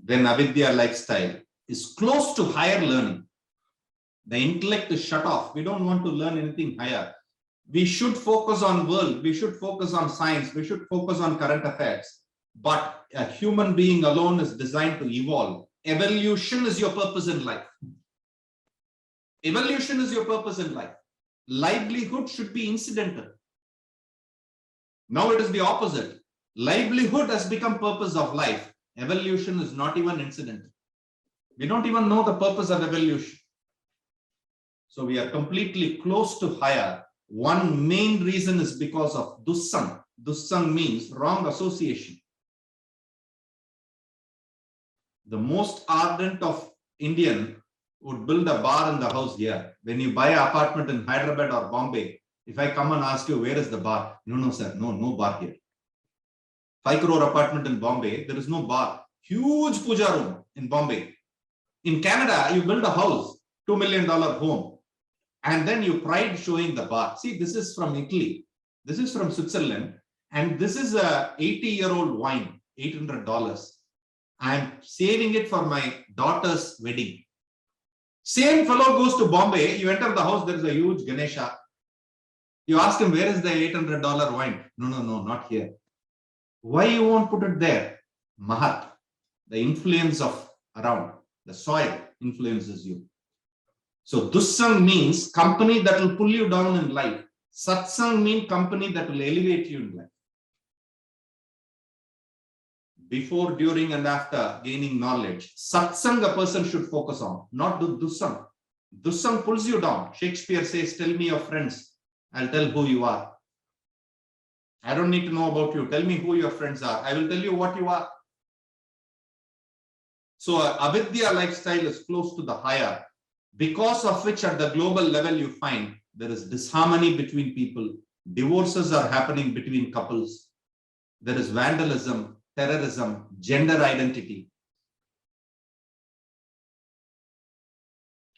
Then avidya lifestyle is close to higher learning. The intellect is shut off. We don't want to learn anything higher. We should focus on world. We should focus on science. We should focus on current affairs. But a human being alone is designed to evolve. Evolution is your purpose in life. Evolution is your purpose in life. Livelihood should be incidental. Now it is the opposite. Livelihood has become purpose of life. Evolution is not even incidental. We don't even know the purpose of evolution. So we are completely close to higher. One main reason is because of dussang. Dussang means wrong association. The most ardent of Indian would build a bar in the house here. When you buy an apartment in Hyderabad or Bombay, if I come and ask you, where is the bar? No, sir, no bar here. 5 crore apartment in Bombay, there is no bar. Huge puja room in Bombay. In Canada, you build a house, $2 million home, and then you pride showing the bar. See, this is from Italy. This is from Switzerland, and this is a 80-year-old wine, $800. I'm saving it for my daughter's wedding. Same fellow goes to Bombay. You enter the house, there is a huge Ganesha. You ask him, where is the $800 wine? No, not here. Why you won't put it there? Mahat, the influence of around, the soil influences you. So dussang means company that will pull you down in life. Satsang means company that will elevate you in life. Before, during, and after gaining knowledge, satsang a person should focus on, not do dussang. Dussang pulls you down. Shakespeare says, tell me your friends, I'll tell who you are. I don't need to know about you. Tell me who your friends are. I will tell you what you are. So avidya lifestyle is close to the higher, because of which at the global level you find there is disharmony between people. Divorces are happening between couples. There is vandalism, terrorism, gender identity.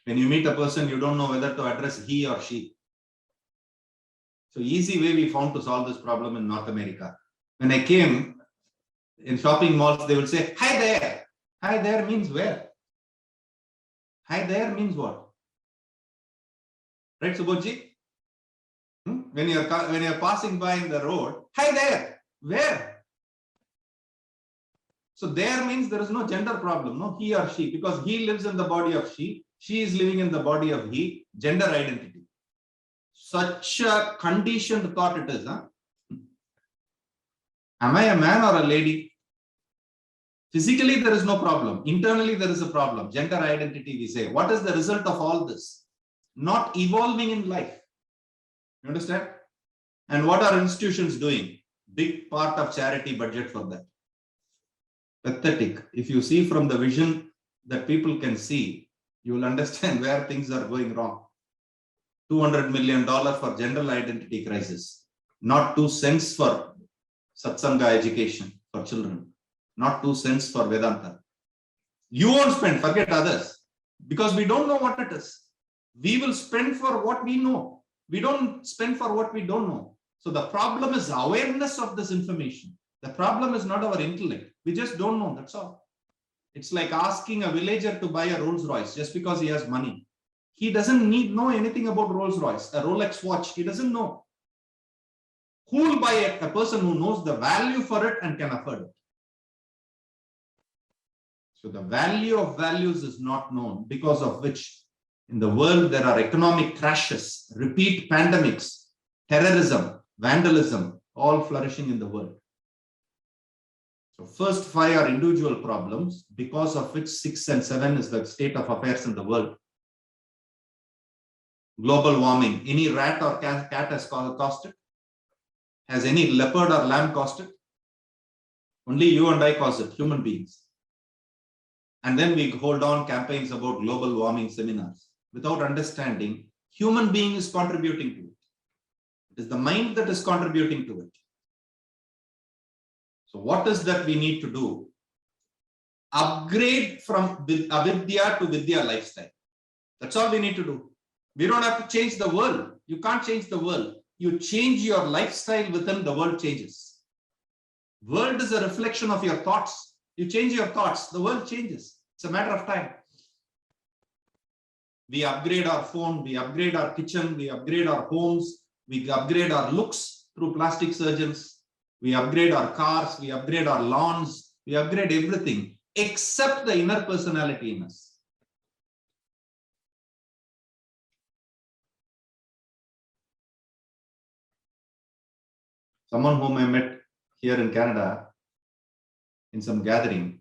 When you meet a person, you don't know whether to address he or she. So easy way we found to solve this problem in North America. When I came in shopping malls, they will say, hi there. Hi there means where? Hi there means what? Right, Subodhji? When you're passing by in the road, hi there, where? So there means there is no gender problem, no, he or she, because he lives in the body of she is living in the body of he, gender identity. Such a conditioned thought it is, huh? Am I a man or a lady? Physically, there is no problem. Internally, there is a problem. Gender identity, we say. What is the result of all this? Not evolving in life. You understand? And what are institutions doing? Big part of charity budget for that. Pathetic. If you see from the vision that people can see, you will understand where things are going wrong. $200 million for gender identity crisis. Not 2 cents for satsanga education for children. Not 2 cents for Vedanta. You won't spend, forget others. Because we don't know what it is. We will spend for what we know. We don't spend for what we don't know. So the problem is awareness of this information. The problem is not our intellect. We just don't know, that's all. It's like asking a villager to buy a Rolls Royce just because he has money. He doesn't know anything about Rolls Royce, a Rolex watch, he doesn't know. Who will buy it? A person who knows the value for it and can afford it. So the value of values is not known, because of which in the world there are economic crashes, repeat pandemics, terrorism, vandalism, all flourishing in the world. So first 5 are individual problems, because of which 6 and 7 is the state of affairs in the world. Global warming, any rat or cat has caused it? Has any leopard or lamb caused it? Only you and I cause it, human beings. And then we hold on campaigns about global warming seminars without understanding human being is contributing to it. It is the mind that is contributing to it. So what is that we need to do? Upgrade from avidya to vidya lifestyle. That's all we need to do. We don't have to change the world. You can't change the world. You change your lifestyle within, the world changes. World is a reflection of your thoughts. You change your thoughts, the world changes. It's a matter of time. We upgrade our phone, we upgrade our kitchen, we upgrade our homes, we upgrade our looks through plastic surgeons, we upgrade our cars, we upgrade our lawns, we upgrade everything except the inner personality in us. Someone whom I met here in Canada in some gathering,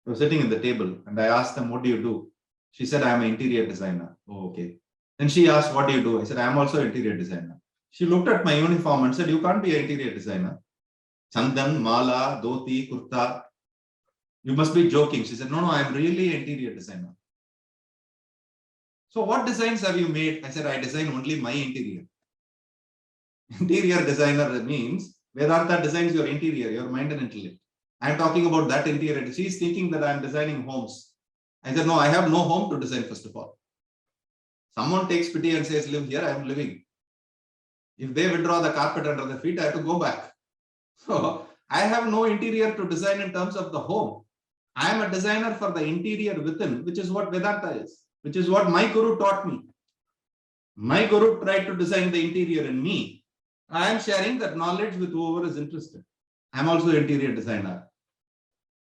I was sitting at the table and I asked them, what do you do? She said, I'm an interior designer. Oh, okay. Then she asked, what do you do? I said, I'm also an interior designer. She looked at my uniform and said, you can't be an interior designer. Chandan, mala, dhoti, kurta. You must be joking. She said, no, I'm really an interior designer. So what designs have you made? I said, I design only my interior. Interior designer means Vedanta designs your interior, your mind and intellect. I'm talking about that interior. She's thinking that I'm designing homes. I said, no, I have no home to design, first of all. Someone takes pity and says, live here, I'm living. If they withdraw the carpet under the feet, I have to go back. So I have no interior to design in terms of the home. I am a designer for the interior within, which is what Vedanta is, which is what my guru taught me. My guru tried to design the interior in me. I am sharing that knowledge with whoever is interested. I'm also an interior designer.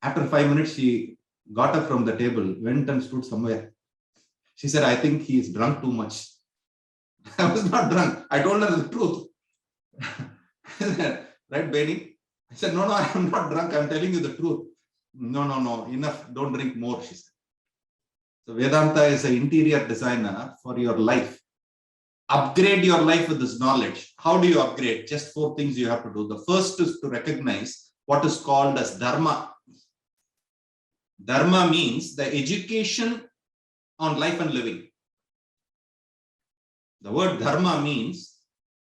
After 5 minutes, she got up from the table, went and stood somewhere. She said, I think he is drunk too much. I was not drunk. I told her the truth. Right, Benny? I said, no, I am not drunk. I'm telling you the truth. No, enough. Don't drink more, she said. So Vedanta is an interior designer for your life. Upgrade your life with this knowledge. How do you upgrade? Just 4 things you have to do. The first is to recognize what is called as dharma. Dharma means the education on life and living. The word dharma means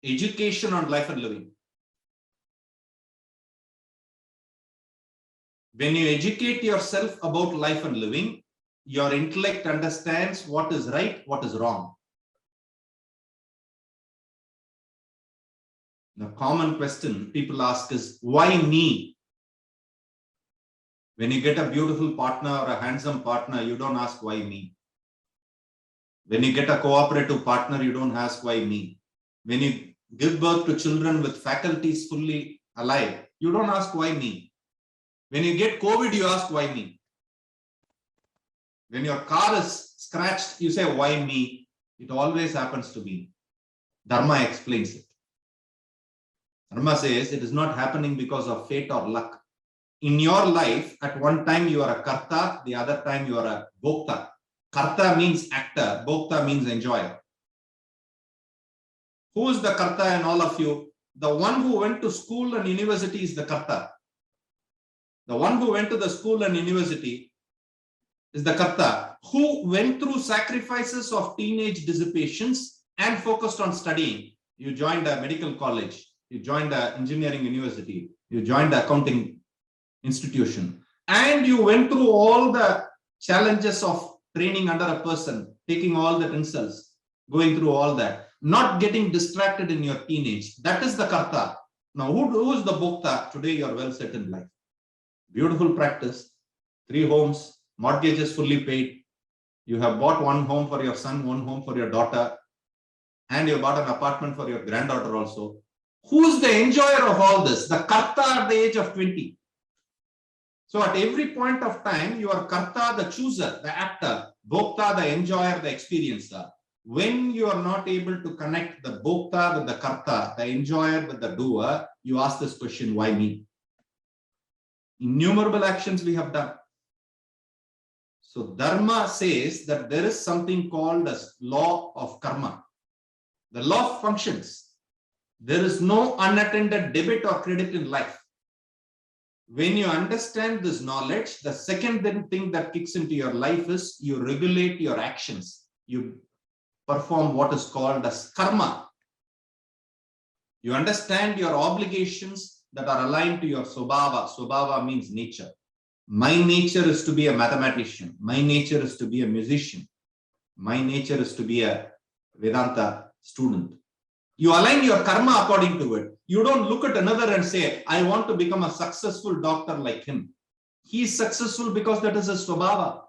education on life and living. When you educate yourself about life and living, your intellect understands what is right, what is wrong. The common question people ask is, why me? When you get a beautiful partner or a handsome partner, you don't ask why me. When you get a cooperative partner, you don't ask why me. When you give birth to children with faculties fully alive, you don't ask why me. When you get COVID, you ask why me. When your car is scratched, you say why me. It always happens to me. Dharma explains it. Dharma says it is not happening because of fate or luck. In your life, at one time you are a karta, the other time you are a bhokta. Karta means actor, bhokta means enjoyer. Who is the karta in all of you? The one who went to school and university is the karta. The one who went to the school and university is the karta, who went through sacrifices of teenage dissipations and focused on studying. You joined a medical college, you joined an engineering university, you joined the accounting institution, and you went through all the challenges of training under a person, taking all the insults, going through all that, not getting distracted in your teenage. That is the karta. Now, who is the bhokta? Today you are well set in life. Beautiful practice, 3 homes, mortgages fully paid. You have bought 1 home for your son, 1 home for your daughter, and you bought an apartment for your granddaughter also. Who is the enjoyer of all this? The karta at the age of 20. So at every point of time, you are karta, the chooser, the actor, bhokta, the enjoyer, the experiencer. When you are not able to connect the bhokta with the karta, the enjoyer with the doer, you ask this question, why me? Innumerable actions we have done. So Dharma says that there is something called as law of karma. The law functions. There is no unattended debit or credit in life. When you understand this knowledge, the second thing that kicks into your life is you regulate your actions. You perform what is called as karma. You understand your obligations that are aligned to your swabhava. Swabhava means nature. My nature is to be a mathematician. My nature is to be a musician. My nature is to be a Vedanta student. You align your karma according to it. You don't look at another and say, I want to become a successful doctor like him. He is successful because that is his swabhava.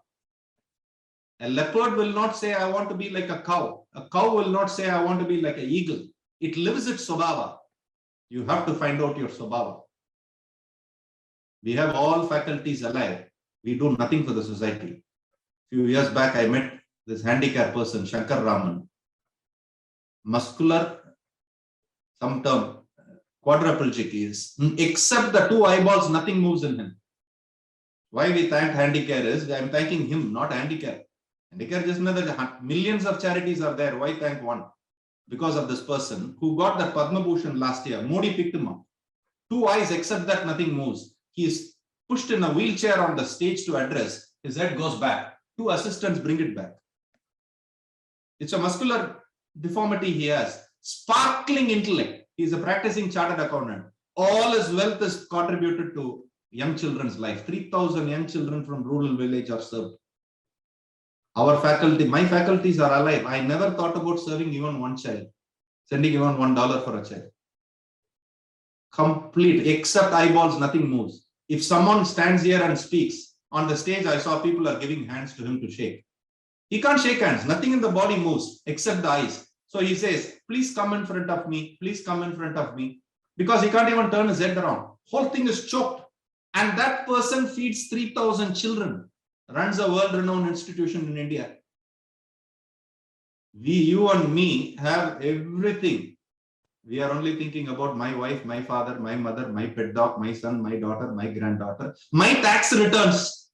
A leopard will not say, I want to be like a cow. A cow will not say, I want to be like an eagle. It lives its swabhava. You have to find out your swabhava. We have all faculties alive. We do nothing for the society. A few years back, I met this handicapped person, Shankar Raman. Muscular, some term, quadriplegic is, except the 2 eyeballs, nothing moves in him. Why we thank Handicare is, I am thanking him, not Handicare. Handicare just know that millions of charities are there. Why thank one? Because of this person who got that Padma Bhushan last year. Modi picked him up. 2 eyes, except that nothing moves. He is pushed in a wheelchair on the stage to address. His head goes back. 2 assistants bring it back. It's a muscular deformity he has. Sparkling intellect. He is a practicing chartered accountant. All his wealth is contributed to young children's life. 3,000 young children from rural village are served. Our faculty, my faculties are alive. I never thought about serving even 1 child, sending even $1 for a child. Complete, except eyeballs, nothing moves. If someone stands here and speaks on the stage, I saw people are giving hands to him to shake. He can't shake hands. Nothing in the body moves except the eyes. So he says, please come in front of me. Please come in front of me. Because he can't even turn his head around. Whole thing is choked. And that person feeds 3,000 children. Runs a world-renowned institution in India. You and me have everything. We are only thinking about my wife, my father, my mother, my pet dog, my son, my daughter, my granddaughter, my tax returns.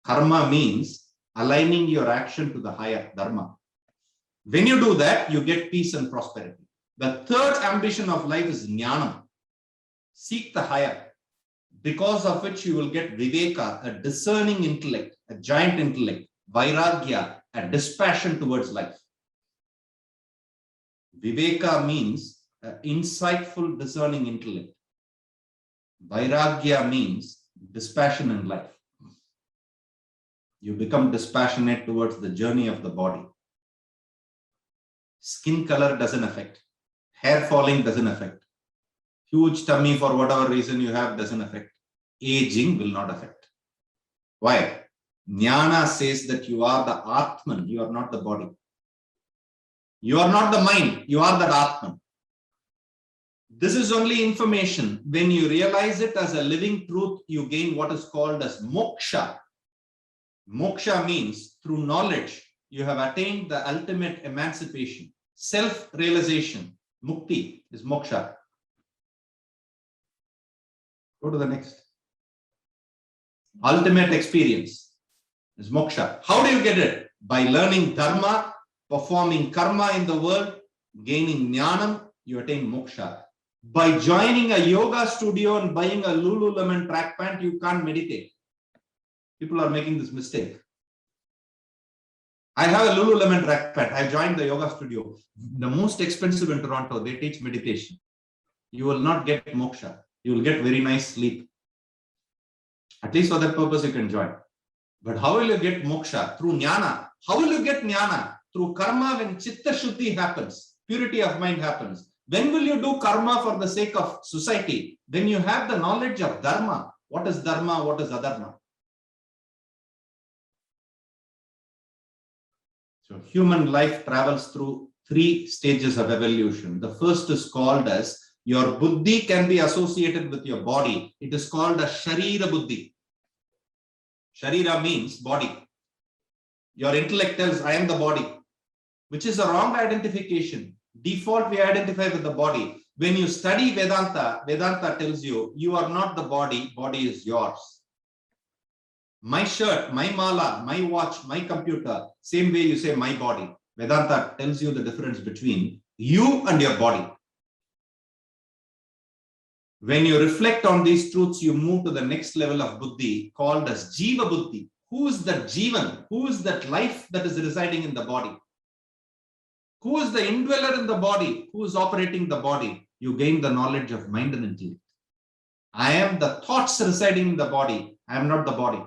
Karma means aligning your action to the higher dharma. When you do that, you get peace and prosperity. The third ambition of life is jnanam. Seek the higher. Because of which you will get viveka, a discerning intellect, a giant intellect, vairagya, a dispassion towards life. Viveka means an insightful, discerning intellect. Vairagya means dispassion in life. You become dispassionate towards the journey of the body. Skin color doesn't affect. Hair falling doesn't affect. Huge tummy for whatever reason you have doesn't affect. Aging will not affect. Why? Jnana says that you are the Atman, you are not the body. You are not the mind, you are that Atman. This is only information. When you realize it as a living truth, you gain what is called as moksha. Moksha means through knowledge, you have attained the ultimate emancipation, self-realization. Mukti is moksha. Go to the next. Ultimate experience is moksha. How do you get it? By learning dharma, performing karma in the world, gaining jnanam, you attain moksha. By joining a yoga studio and buying a Lululemon track pant, you can't meditate. People are making this mistake. I have a Lululemon track pant. I joined the yoga studio. The most expensive in Toronto. They teach meditation. You will not get moksha. You will get very nice sleep. At least for that purpose, you can join. But how will you get moksha? Through jnana. How will you get jnana? Through karma, when chitta shuddhi happens, purity of mind happens. When will you do karma for the sake of society? When you have the knowledge of dharma. What is dharma? What is adharma? So human life travels through 3 stages of evolution. The first is called as your buddhi can be associated with your body. It is called a sharira buddhi. Sharira means body. Your intellect tells, I am the body, which is a wrong identification. Default, we identify with the body. When you study Vedanta, Vedanta tells you, you are not the body, body is yours. My shirt, my mala, my watch, my computer, same way you say my body. Vedanta tells you the difference between you and your body. When you reflect on these truths, you move to the next level of buddhi called as jiva buddhi. Who is that jivan? Who is that life that is residing in the body? Who is the indweller in the body? Who is operating the body? You gain the knowledge of mind and intellect. I am the thoughts residing in the body. I am not the body.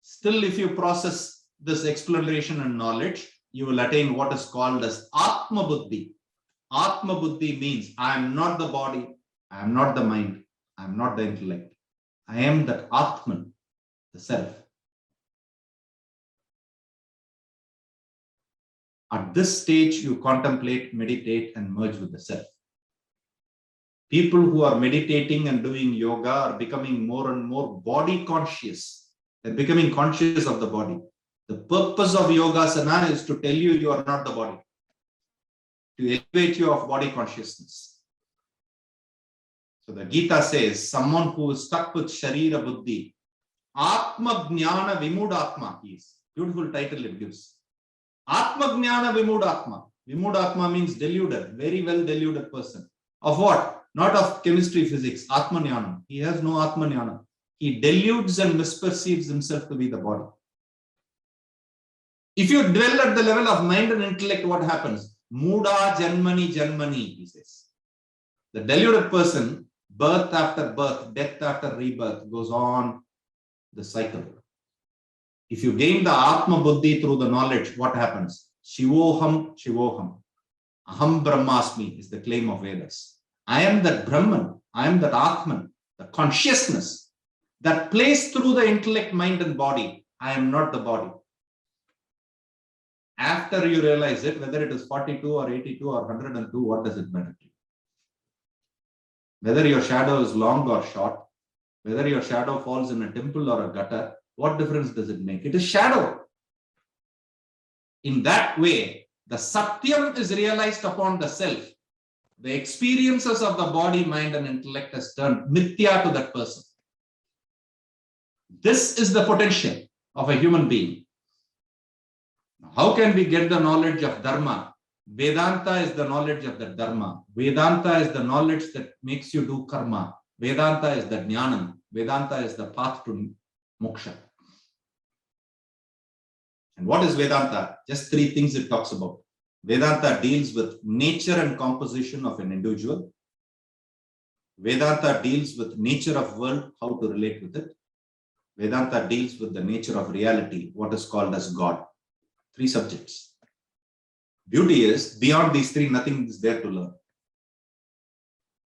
Still, if you process this exploration and knowledge, you will attain what is called as Atma Buddhi. Atma Buddhi means I am not the body, I am not the mind, I am not the intellect. I am that Atman, the self. At this stage, you contemplate, meditate, and merge with the self. People who are meditating and doing yoga are becoming more and more body conscious. They're becoming conscious of the body. The purpose of yogasana is to tell you you are not the body, to elevate you of body consciousness. So the Gita says, someone who is stuck with Sharira Buddhi, Atma Jnana Vimudatma is. Beautiful title it gives. Atma Jnana Vimudatma. Vimudatma means deluded, very well deluded person. Of what? Not of chemistry, physics. Atma Jnana. He has no Atma Jnana. He deludes and misperceives himself to be the body. If you dwell at the level of mind and intellect, what happens? Muda Janmani Janmani, he says. The deluded person, birth after birth, death after rebirth, goes on the cycle. If you gain the Atma Buddhi through the knowledge, what happens? Shivoham, Shivoham. Aham Brahmasmi is the claim of Vedas. I am that Brahman. I am that Atman, the consciousness that plays through the intellect, mind, and body. I am not the body. After you realize it, whether it is 42 or 82 or 102, what does it matter to you? Whether your shadow is long or short, whether your shadow falls in a temple or a gutter, what difference does it make? It is shadow. In that way, the Satyam is realized upon the self. The experiences of the body, mind, and intellect has turned mithya to that person. This is the potential of a human being. How can we get the knowledge of Dharma? Vedanta is the knowledge of the Dharma. Vedanta is the knowledge that makes you do karma. Vedanta is the Jnanam. Vedanta is the path to moksha. And what is Vedanta? Just 3 things it talks about. Vedanta deals with nature and composition of an individual. Vedanta deals with nature of world, how to relate with it. Vedanta deals with the nature of reality, what is called as God. 3 subjects. Beauty is, beyond these 3, nothing is there to learn.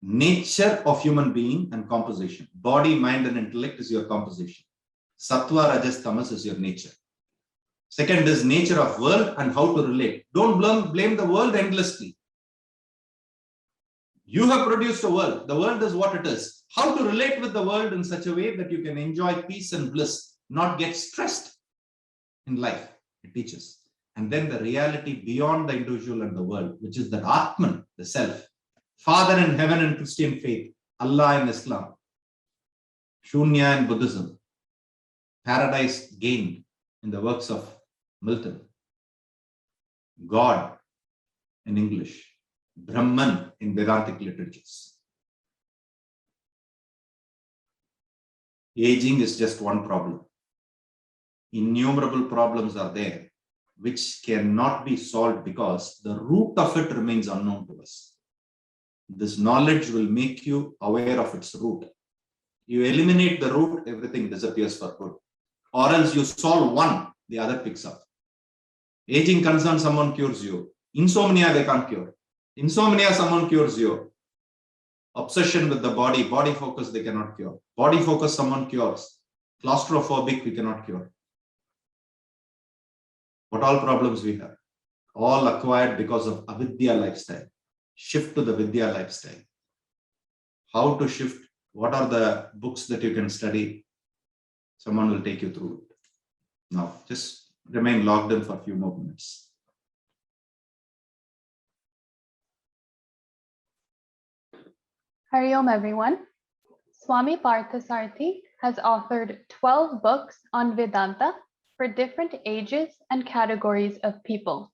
Nature of human being and composition. Body, mind, and intellect is your composition. Sattva, Rajas, Tamas is your nature. Second is nature of world and how to relate. Don't blame the world endlessly. You have produced a world. The world is what it is. How to relate with the world in such a way that you can enjoy peace and bliss, not get stressed in life. It teaches. And then the reality beyond the individual and the world, which is the Atman, the self. Father in heaven in Christian faith, Allah in Islam, Shunya in Buddhism, paradise gained in the works of Milton, God in English, Brahman in Vedantic literatures. Aging is just one problem. Innumerable problems are there which cannot be solved because the root of it remains unknown to us. This knowledge will make you aware of its root. You eliminate the root, everything disappears for good. Or else you solve one, the other picks up. Aging concern, someone cures you. Insomnia, they can't cure. Insomnia, someone cures you. Obsession with the body focus, they cannot cure. Body focus, someone cures. Claustrophobic, we cannot cure. What all problems we have? All acquired because of avidya lifestyle. Shift to the vidya lifestyle. How to shift? What are the books that you can study? Someone will take you through it. Now, just remain logged in for a few more minutes. Hari Om, everyone. Swami Parthasarathy has authored 12 books on Vedanta for different ages and categories of people.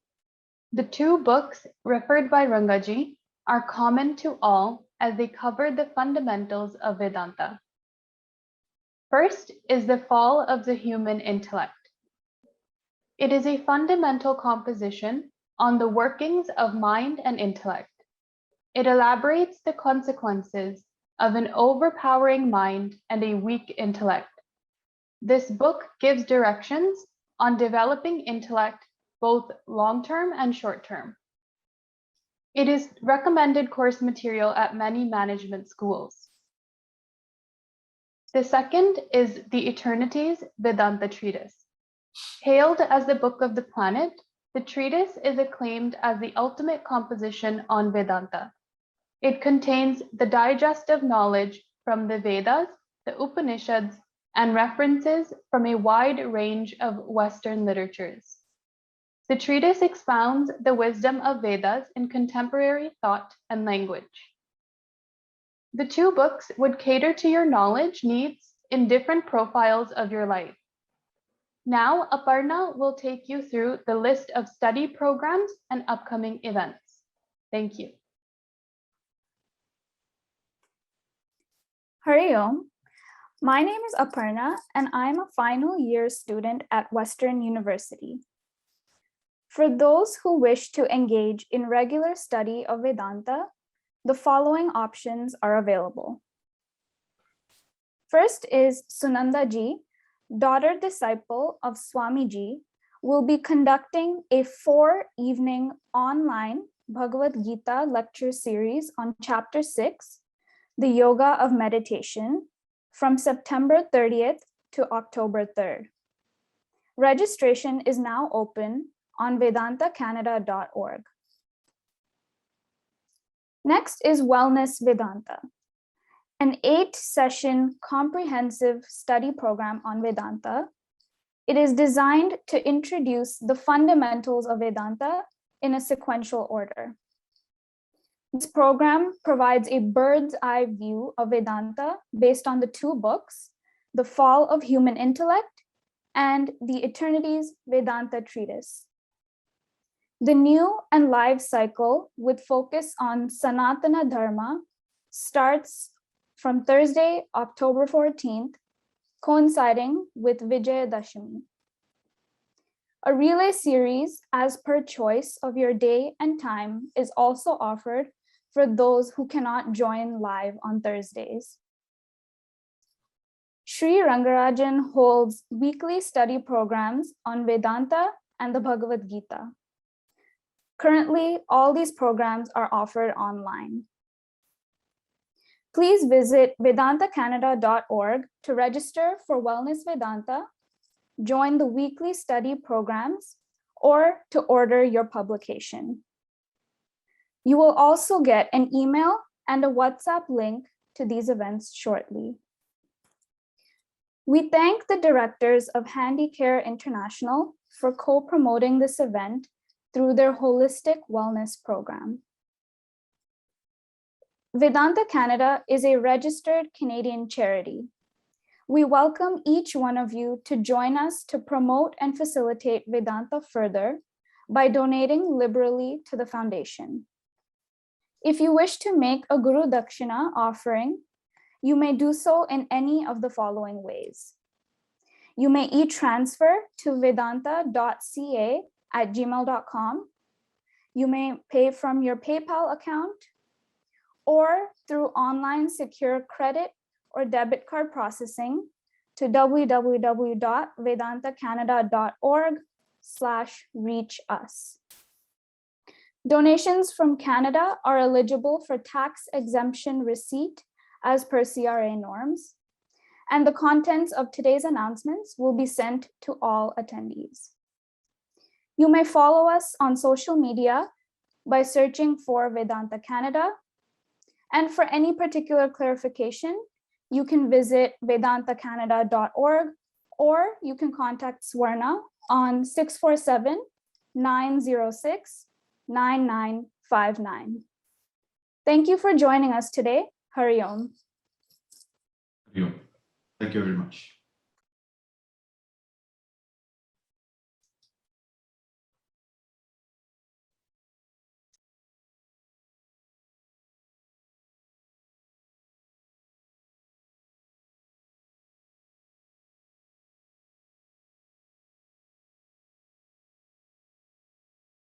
The 2 books referred by Rangaji are common to all as they cover the fundamentals of Vedanta. First is The Fall of the Human Intellect. It is a fundamental composition on the workings of mind and intellect. It elaborates the consequences of an overpowering mind and a weak intellect. This book gives directions on developing intellect, both long-term and short-term. It is recommended course material at many management schools. The second is The Eternities Vedanta Treatise. Hailed as the book of the planet, the treatise is acclaimed as the ultimate composition on Vedanta. It contains the digest of knowledge from the Vedas, the Upanishads, and references from a wide range of Western literatures. The treatise expounds the wisdom of Vedas in contemporary thought and language. The 2 books would cater to your knowledge needs in different profiles of your life. Now, Aparna will take you through the list of study programs and upcoming events. Thank you. Hari Om. My name is Aparna, and I'm a final year student at Western University. For those who wish to engage in regular study of Vedanta, the following options are available. First is Sunanda Ji, daughter disciple of Swami Ji, will be conducting a 4-evening online Bhagavad Gita lecture series on Chapter 6, the Yoga of Meditation, from September 30th to October 3rd. Registration is now open on vedantacanada.org. Next is Wellness Vedanta, an 8-session comprehensive study program on Vedanta. It is designed to introduce the fundamentals of Vedanta in a sequential order. This program provides a bird's eye view of Vedanta based on the 2 books, The Fall of Human Intellect and The Eternities Vedanta Treatise. The new and live cycle with focus on Sanatana Dharma starts from Thursday, October 14th, coinciding with Vijayadashami. A relay series as per choice of your day and time is also offered for those who cannot join live on Thursdays. Sri Rangarajan holds weekly study programs on Vedanta and the Bhagavad Gita. Currently, all these programs are offered online. Please visit vedantacanada.org to register for Wellness Vedanta, join the weekly study programs, or to order your publication. You will also get an email and a WhatsApp link to these events shortly. We thank the directors of Handicare International for co-promoting this event through their holistic wellness program. Vedanta Canada is a registered Canadian charity. We welcome each one of you to join us to promote and facilitate Vedanta further by donating liberally to the foundation. If you wish to make a Guru Dakshina offering, you may do so in any of the following ways. You may e-transfer to vedanta.ca@gmail.com. You may pay from your PayPal account or through online secure credit or debit card processing to www.vedantacanada.org/reachus. Donations from Canada are eligible for tax exemption receipt as per CRA norms, and the contents of today's announcements will be sent to all attendees. You may follow us on social media by searching for Vedanta Canada, and for any particular clarification, you can visit vedantacanada.org, or you can contact Swarna on 647-906-9959. Thank you for joining us today. Hari Om. Thank you very much.